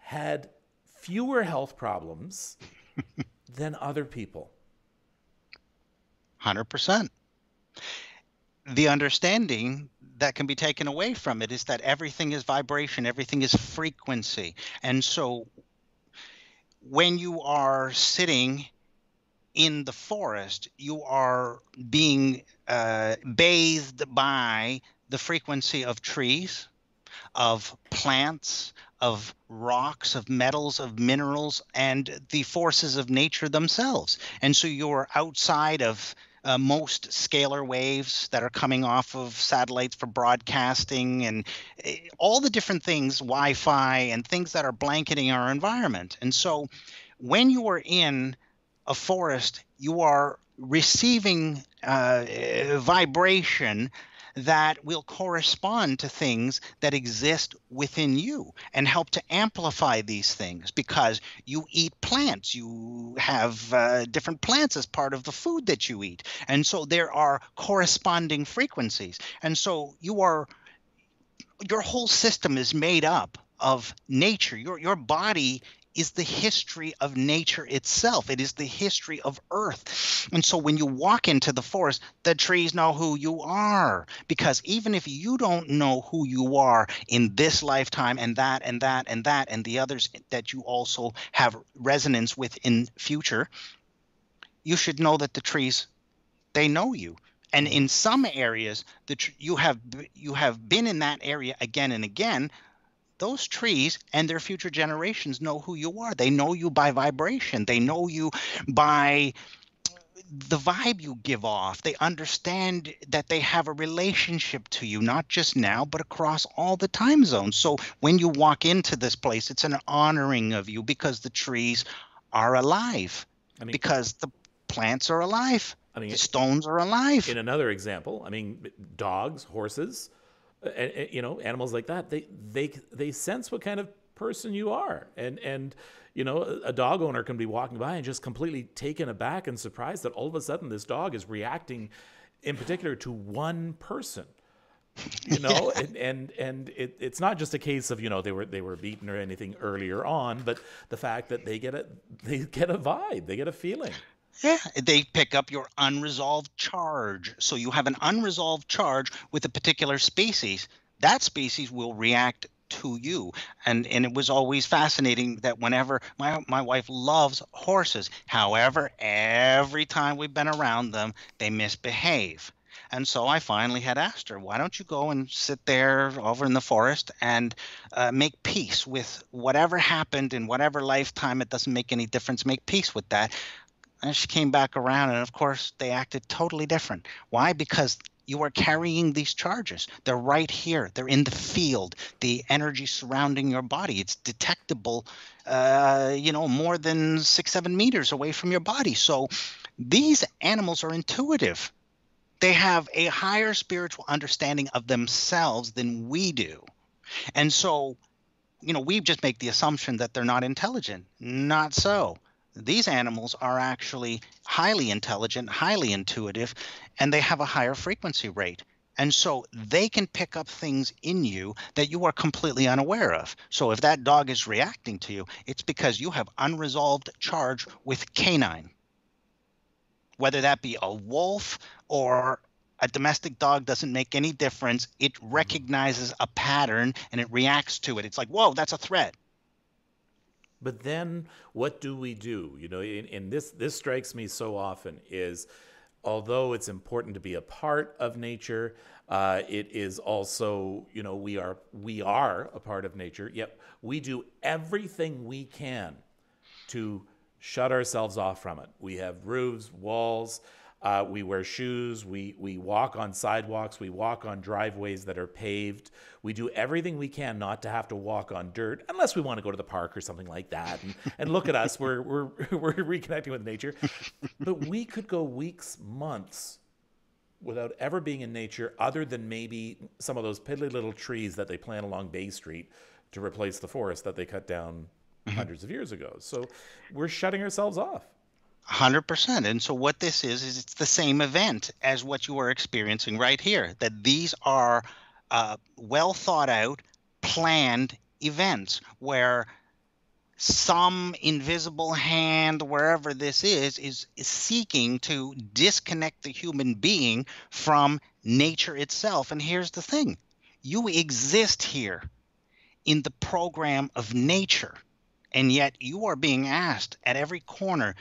Speaker 2: had fewer health problems than other people.
Speaker 4: 100%. The understanding that can be taken away from it is that everything is vibration, everything is frequency. And so when you are sitting in the forest, you are being bathed by the frequency of trees, of plants, of rocks, of metals, of minerals, and the forces of nature themselves. And so you're outside of most scalar waves that are coming off of satellites for broadcasting and all the different things, Wi-Fi and things that are blanketing our environment. And so when you are in a forest, you are receiving vibration that will correspond to things that exist within you and help to amplify these things, because you eat plants. You have different plants as part of the food that you eat. And so there are corresponding frequencies. And so your whole system is made up of nature. Your body is the history of nature itself. It is the history of Earth. And so when you walk into the forest, the trees know who you are, because even if you don't know who you are in this lifetime and that and that and that and the others that you also have resonance with in future, you should know that the trees, they know you. And in some areas that you have been in that area again and again, those trees and their future generations know who you are. They know you by vibration. They know you by the vibe you give off. They understand that they have a relationship to you, not just now, but across all the time zones. So when you walk into this place, it's an honoring of you, because the trees are alive, because the plants are alive. The stones are alive.
Speaker 2: In another example, dogs, horses, animals like that, they sense what kind of person you are, and a dog owner can be walking by and just completely taken aback and surprised that all of a sudden this dog is reacting in particular to one person, and it's not just a case of they were beaten or anything earlier on, but the fact that they get a vibe, they get a feeling.
Speaker 4: Yeah, they pick up your unresolved charge. So you have an unresolved charge with a particular species. That species will react to you. And it was always fascinating that whenever my wife loves horses, however, every time we've been around them, they misbehave. And so I finally had asked her, why don't you go and sit there over in the forest and make peace with whatever happened in whatever lifetime? It doesn't make any difference. Make peace with that. And she came back around, and of course, they acted totally different. Why? Because you are carrying these charges. They're right here. They're in the field. The energy surrounding your body, it's detectable, more than 6-7 meters away from your body. So these animals are intuitive. They have a higher spiritual understanding of themselves than we do. And so, we just make the assumption that they're not intelligent. Not so. These animals are actually highly intelligent, highly intuitive, and they have a higher frequency rate. And so they can pick up things in you that you are completely unaware of. So if that dog is reacting to you, it's because you have unresolved charge with canine. Whether that be a wolf or a domestic dog, doesn't make any difference. It recognizes a pattern and it reacts to it. It's like, whoa, that's a threat.
Speaker 2: But then what do we do? And this strikes me so often is, although it's important to be a part of nature, it is also, we are a part of nature, yet we do everything we can to shut ourselves off from it. We have roofs, walls, we wear shoes, we walk on sidewalks, we walk on driveways that are paved. We do everything we can not to have to walk on dirt, unless we want to go to the park or something like that. And look at us, we're reconnecting with nature. But we could go weeks, months without ever being in nature, other than maybe some of those piddly little trees that they plant along Bay Street to replace the forest that they cut down hundreds of years ago. So we're shutting ourselves off.
Speaker 4: 100%. And so what this is it's the same event as what you are experiencing right here, that these are well thought out, planned events where some invisible hand, wherever this is seeking to disconnect the human being from nature itself. And here's the thing. You exist here in the program of nature. And yet you are being asked at every corner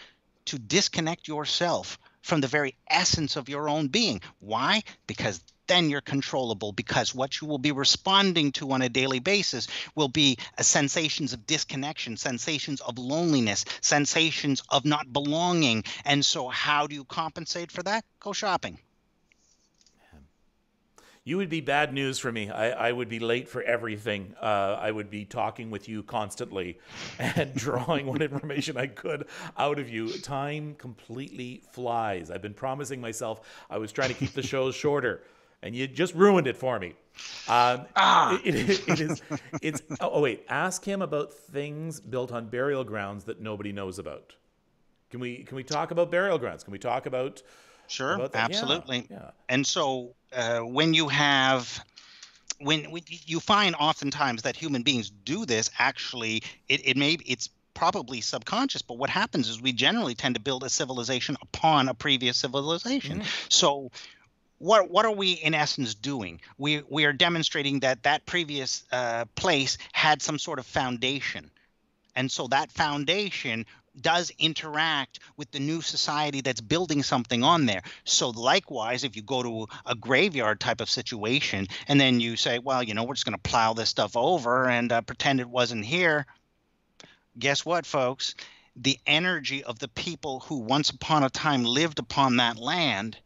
Speaker 4: to disconnect yourself from the very essence of your own being. Why? Because then you're controllable, because what you will be responding to on a daily basis will be sensations of disconnection, sensations of loneliness, sensations of not belonging. And so how do you compensate for that? Go shopping.
Speaker 2: You would be bad news for me. I would be late for everything. I would be talking with you constantly and drawing what information I could out of you. Time completely flies. I've been promising myself I was trying to keep the shows shorter, and you just ruined it for me. It's. Oh wait, ask him about things built on burial grounds that nobody knows about. Can we talk about burial grounds? Can we talk about?
Speaker 4: Sure,
Speaker 2: About that?
Speaker 4: absolutely.
Speaker 2: Yeah.
Speaker 4: And so when you have when you find oftentimes that human beings do this, actually it's probably subconscious, but what happens is we generally tend to build a civilization upon a previous civilization. So what are we in essence doing? We are demonstrating that previous place had some sort of foundation. And so that foundation does interact with the new society that's building something on there. So likewise, if you go to a graveyard type of situation and then you say, well, we're just going to plow this stuff over and pretend it wasn't here. Guess what, folks? The energy of the people who once upon a time lived upon that land,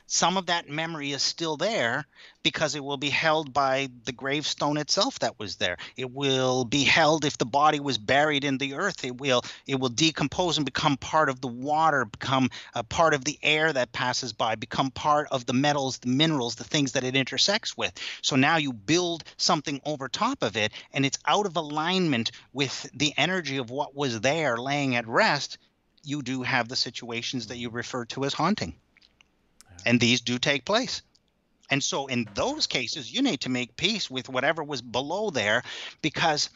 Speaker 4: some of that memory is still there because it will be held by the gravestone itself that was there. It will be held if the body was buried in the earth. It will decompose and become part of the water, become a part of the air that passes by, become part of the metals, the minerals, the things that it intersects with. So now you build something over top of it, and it's out of alignment with the energy of what was there laying at rest. You do have the situations that you refer to as haunting. And these do take place. And so in those cases, you need to make peace with whatever was below there because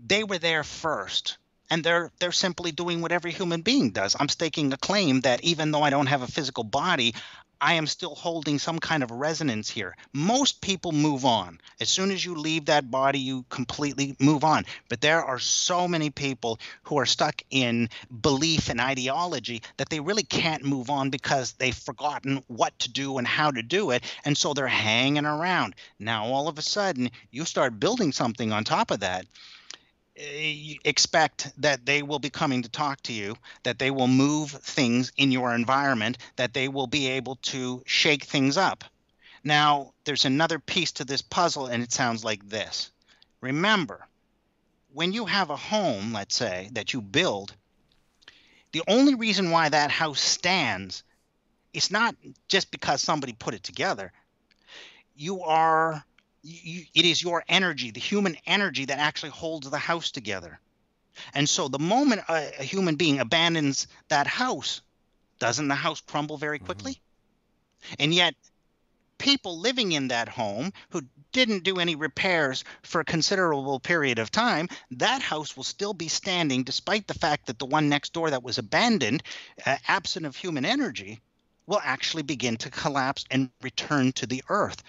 Speaker 4: they were there first. And they're simply doing what every human being does. I'm staking a claim that even though I don't have a physical body, I am still holding some kind of resonance here. Most people move on. As soon as you leave that body, you completely move on. But there are so many people who are stuck in belief and ideology that they really can't move on because they've forgotten what to do and how to do it. And so they're hanging around. Now, all of a sudden, you start building something on top of that. You expect that they will be coming to talk to you, that they will move things in your environment, that they will be able to shake things up. Now, there's another piece to this puzzle, and it sounds like this. Remember, when you have a home, let's say, that you build, the only reason why that house stands is not just because somebody put it together. It is your energy, the human energy, that actually holds the house together. And so the moment a human being abandons that house, doesn't the house crumble very quickly? And yet people living in that home who didn't do any repairs for a considerable period of time, that house will still be standing despite the fact that the one next door that was abandoned, absent of human energy, will actually begin to collapse and return to the earth.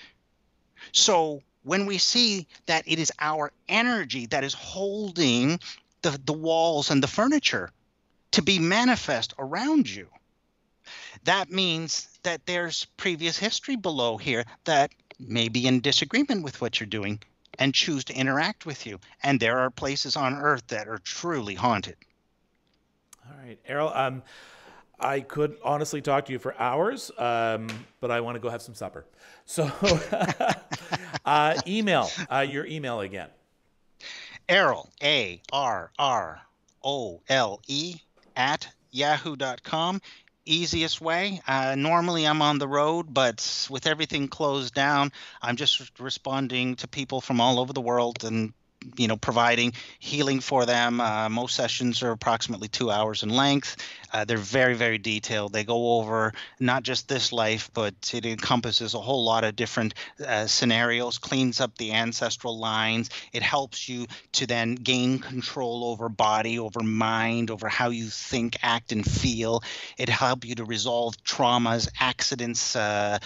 Speaker 4: So when we see that it is our energy that is holding the walls and the furniture to be manifest around you, that means that there's previous history below here that may be in disagreement with what you're doing and choose to interact with you. And there are places on earth that are truly haunted.
Speaker 2: All right, Errol, I could honestly talk to you for hours, but I want to go have some supper. So email, your email again.
Speaker 4: Errol, ARROLE @yahoo.com. Easiest way. Normally I'm on the road, but with everything closed down, I'm just responding to people from all over the world and providing healing for them. Most sessions are approximately 2 hours in length. They're very, very detailed. They go over not just this life, but it encompasses a whole lot of different scenarios, cleans up the ancestral lines. It helps you to then gain control over body, over mind, over how you think, act, and feel. It helps you to resolve traumas, accidents, the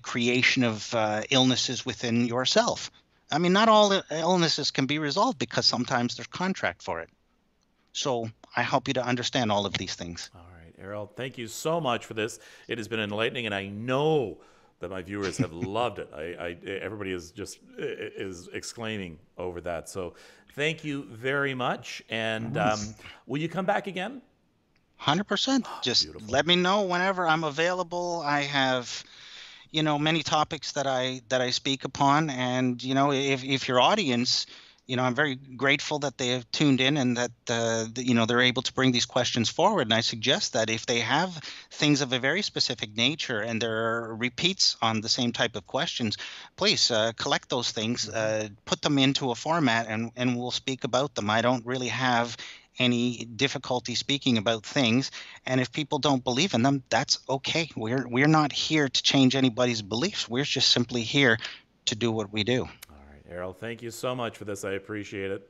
Speaker 4: creation of illnesses within yourself. I mean, not all illnesses can be resolved because sometimes there's contract for it. So I help you to understand all of these things.
Speaker 2: All right, Errol, thank you so much for this. It has been enlightening, and I know that my viewers have loved it. Everybody is just is exclaiming over that. So thank you very much. And will you come back again?
Speaker 4: 100%.
Speaker 2: Oh,
Speaker 4: Just
Speaker 2: beautiful.
Speaker 4: let me know whenever I'm available. I have, many topics that I speak upon, and if your audience, I'm very grateful that they have tuned in and that they're able to bring these questions forward. And I suggest that if they have things of a very specific nature and there are repeats on the same type of questions, please collect those things, put them into a format, and we'll speak about them. I don't really have any difficulty speaking about things, and if people don't believe in them, that's okay. We're not here to change anybody's beliefs. We're just simply here to do what we do.
Speaker 2: All right, Errol, thank you so much for this. I appreciate it.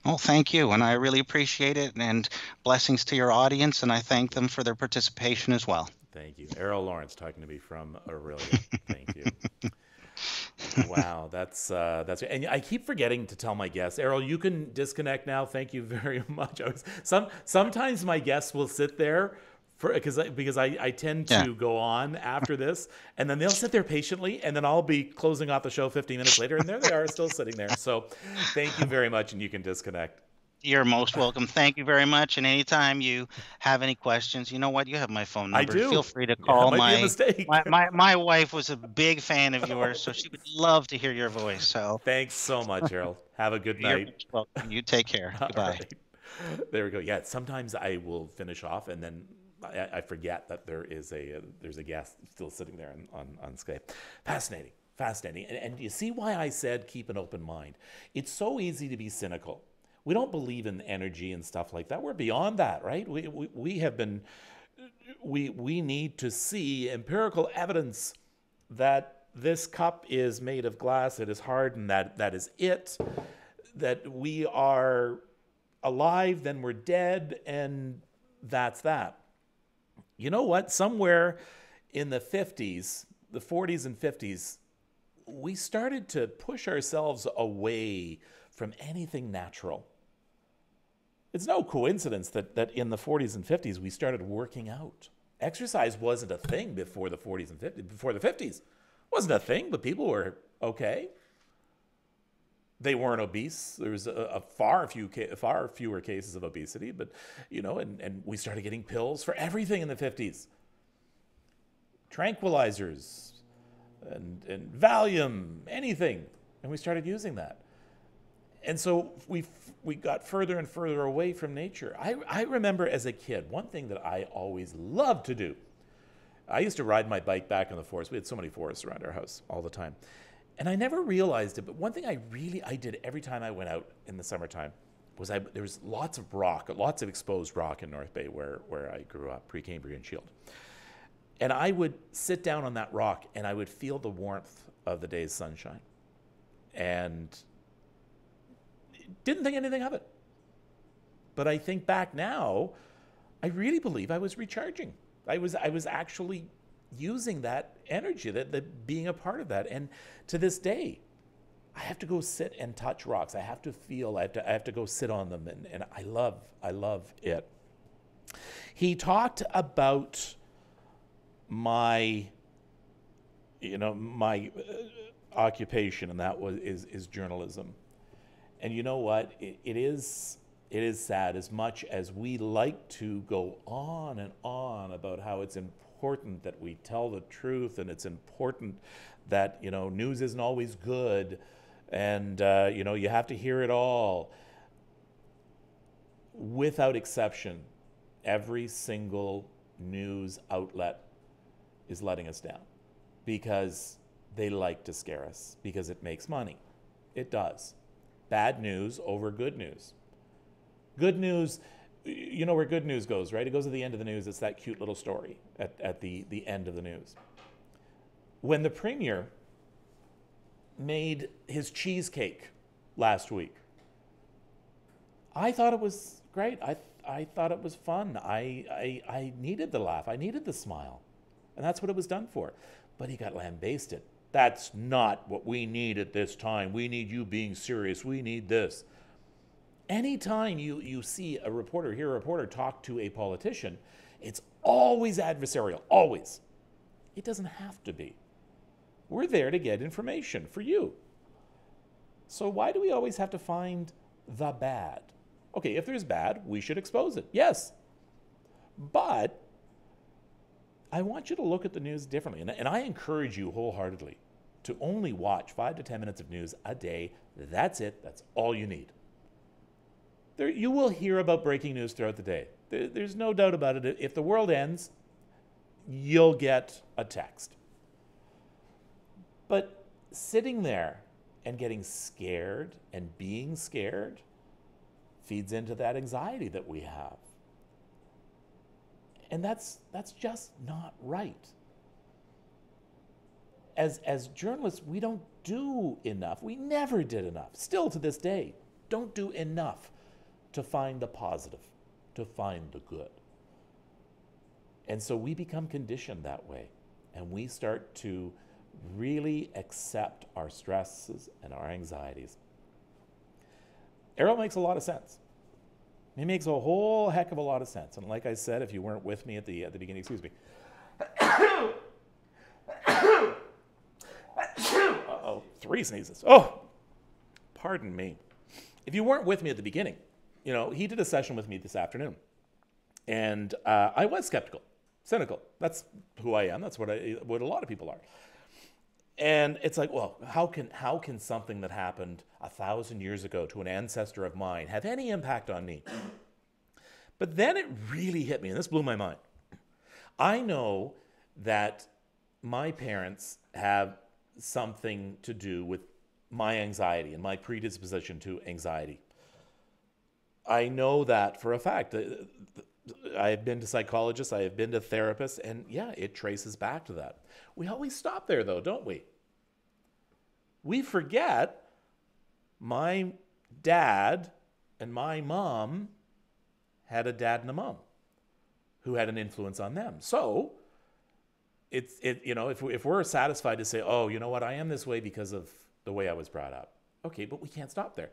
Speaker 4: Oh, thank you, and I really appreciate it, and blessings to your audience, and I thank them for their participation as well.
Speaker 2: Thank you. Errol Lawrence talking to me from Aurelia. Thank you. Wow, that's and I keep forgetting to tell my guests, Errol, you can disconnect now. Thank you very much. Sometimes my guests will sit there because I tend to go on after this, and then they'll sit there patiently, and then I'll be closing off the show 15 minutes later, and there they are, still sitting there. So thank you very much, and you can disconnect.
Speaker 4: You're most welcome. Thank you very much. And anytime you have any questions, you know what? You have my phone number.
Speaker 2: I do.
Speaker 4: Feel free to call.
Speaker 2: It might be a mistake.
Speaker 4: My wife was a big fan of yours, so she would love to hear your voice. So
Speaker 2: thanks so much, Errol. Have a good night.
Speaker 4: You're most welcome. You take care. Goodbye.
Speaker 2: Right. There we go. Yeah, sometimes I will finish off and then I forget that there's a guest still sitting there on Skype. Fascinating. And you see why I said keep an open mind. It's so easy to be cynical. We don't believe in energy and stuff like that. We're beyond that, right? We need to see empirical evidence that this cup is made of glass, it is hard, and that is it. That we are alive, then we're dead, and that's that. You know what? Somewhere in the 50s, the 40s and 50s, we started to push ourselves away from anything natural. It's no coincidence that in the 40s and 50s we started working out. Exercise wasn't a thing before the 40s and 50s. Before the 50s, it wasn't a thing, but people were okay. They weren't obese. There was far fewer cases of obesity, but and we started getting pills for everything in the 50s. Tranquilizers and Valium, anything, and we started using that. And so we got further and further away from nature. I remember as a kid, one thing that I always loved to do. I used to ride my bike back in the forest. We had so many forests around our house all the time. And I never realized it, but one thing I did every time I went out in the summertime was there was lots of rock, lots of exposed rock in North Bay where I grew up, pre-Cambrian Shield. And I would sit down on that rock and I would feel the warmth of the day's sunshine. And didn't think anything of it. But I think back now, I really believe I was recharging. I was actually using that energy, that being a part of that. And to this day, I have to go sit and touch rocks. I have to feel, I have to go sit on them. And I love it. He talked about my occupation, and that is journalism. And you know what? It is sad. As much as we like to go on and on about how it's important that we tell the truth, and it's important that news isn't always good, and you have to hear it all. Without exception, every single news outlet is letting us down because they like to scare us, because it makes money. It does. Bad news over good news. Good news, you know where good news goes, right? It goes at the end of the news. It's that cute little story at the end of the news. When the Premier made his cheesecake last week, I thought it was great. I thought it was fun. I needed the laugh. I needed the smile. And that's what it was done for. But he got lambasted. That's not what we need at this time. We need you being serious. We need this. Anytime you see a reporter, hear a reporter talk to a politician, it's always adversarial, always. It doesn't have to be. We're there to get information for you. So why do we always have to find the bad? Okay, if there's bad, we should expose it, yes. But I want you to look at the news differently. And I encourage you wholeheartedly to only watch 5 to 10 minutes of news a day. That's it. That's all you need. You will hear about breaking news throughout the day. There's no doubt about it. If the world ends, you'll get a text. But sitting there and getting scared and being scared feeds into that anxiety that we have. And that's just not right. As journalists, we don't do enough. We never did enough. Still to this day, don't do enough to find the positive, to find the good. And so we become conditioned that way. And we start to really accept our stresses and our anxieties. Errol makes a lot of sense. He makes a whole heck of a lot of sense. And like I said, if you weren't with me at the beginning, excuse me. Uh-oh, 3 sneezes. Oh, pardon me. If you weren't with me at the beginning, he did a session with me this afternoon. And I was skeptical, cynical. That's who I am. That's what a lot of people are. And it's like, well, how can something that happened 1,000 years ago to an ancestor of mine have any impact on me? But then it really hit me, and this blew my mind. I know that my parents have something to do with my anxiety and my predisposition to anxiety. I know that for a fact. I have been to psychologists, I have been to therapists, and yeah, it traces back to that. We always stop there, though, don't we? We forget my dad and my mom had a dad and a mom who had an influence on them. So, if we're satisfied to say, oh, you know what, I am this way because of the way I was brought up. Okay, but we can't stop there.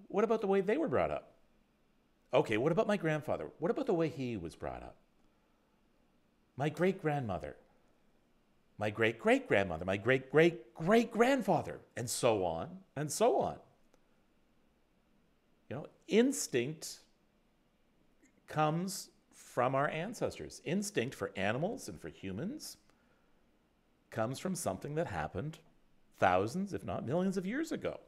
Speaker 2: What about the way they were brought up? Okay, what about my grandfather? What about the way he was brought up? My great-grandmother, my great-great-grandmother, my great-great-great-grandfather, and so on, and so on. Instinct comes from our ancestors. Instinct for animals and for humans comes from something that happened thousands, if not millions of years ago.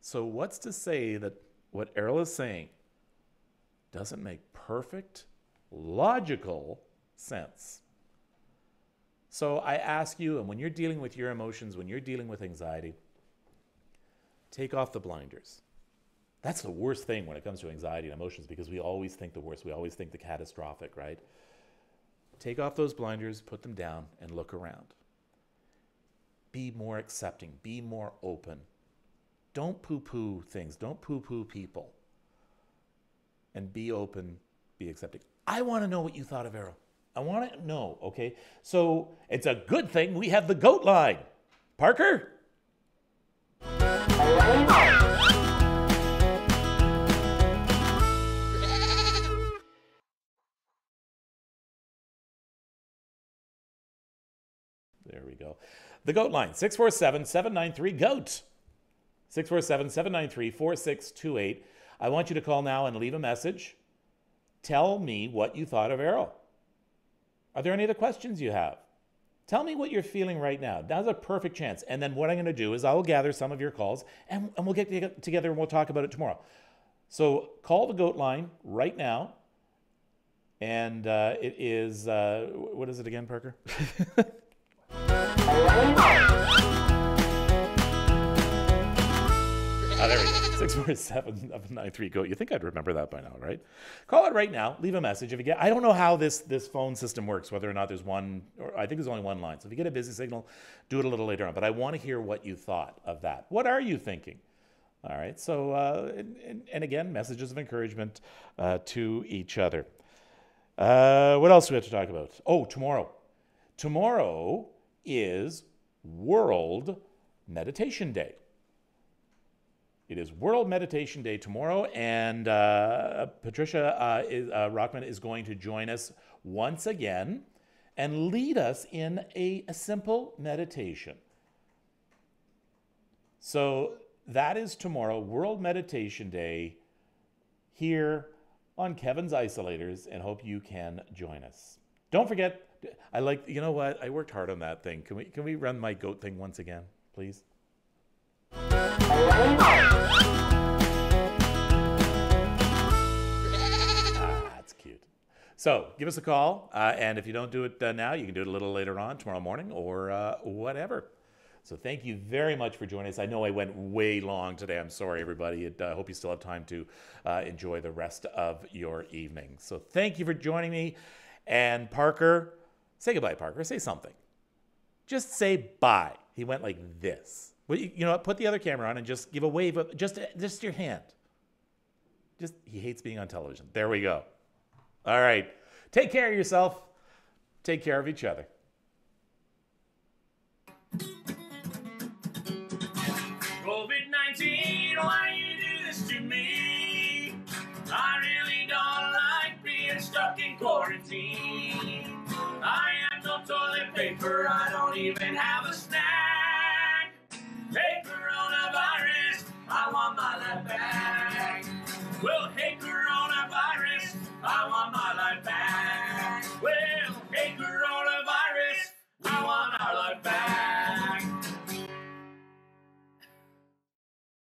Speaker 2: So what's to say that what Errol is saying doesn't make perfect, logical sense? So I ask you, and when you're dealing with your emotions, when you're dealing with anxiety, take off the blinders. That's the worst thing when it comes to anxiety and emotions, because we always think the worst. We always think the catastrophic, right? Take off those blinders, put them down, and look around. Be more accepting. Be more open. Don't poo-poo things. Don't poo-poo people. And be open, be accepting. I want to know what you thought of Errol. I want to know, okay? So it's a good thing we have the GOAT line. Parker? There we go. The GOAT line, 647-793-GOAT. 647-793-4628. I want you to call now and leave a message. Tell me what you thought of Errol. Are there any other questions you have? Tell me what you're feeling right now. Now's a perfect chance. And then what I'm going to do is I will gather some of your calls and we'll get together and we'll talk about it tomorrow. So call the GOAT line right now. And it is, what is it again, Parker? There we go. 647-793-GOAT. You think I'd remember that by now, right? Call it right now. Leave a message. If you get, I don't know how this phone system works, whether or not there's one, or I think there's only one line. So if you get a busy signal, do it a little later on. But I want to hear what you thought of that. What are you thinking? All right. So, and again, messages of encouragement to each other. What else do we have to talk about? Oh, tomorrow. Tomorrow is World Meditation Day. It is World Meditation Day tomorrow, and Patricia Rockman is going to join us once again and lead us in a simple meditation. So that is tomorrow, World Meditation Day, here on Kevin's Isolators, and hope you can join us. Don't forget, you know what? I worked hard on that thing. Can we run my goat thing once again, please? That's cute. So give us a call, and if you don't do it now, you can do it a little later on tomorrow morning or whatever. So thank you very much for joining us. I know I went way long today. I'm sorry, everybody. I hope you still have time to enjoy the rest of your evening. So thank you for joining me. And Parker, say goodbye, Parker. Say something. Just say bye. He went like this. Well, you know what? Put the other camera on and just give a wave of just your hand. He hates being on television. There we go. All right. Take care of yourself. Take care of each other.
Speaker 1: COVID-19, why you do this to me? I really don't like being stuck in quarantine. I have no toilet paper, I don't even have a snack.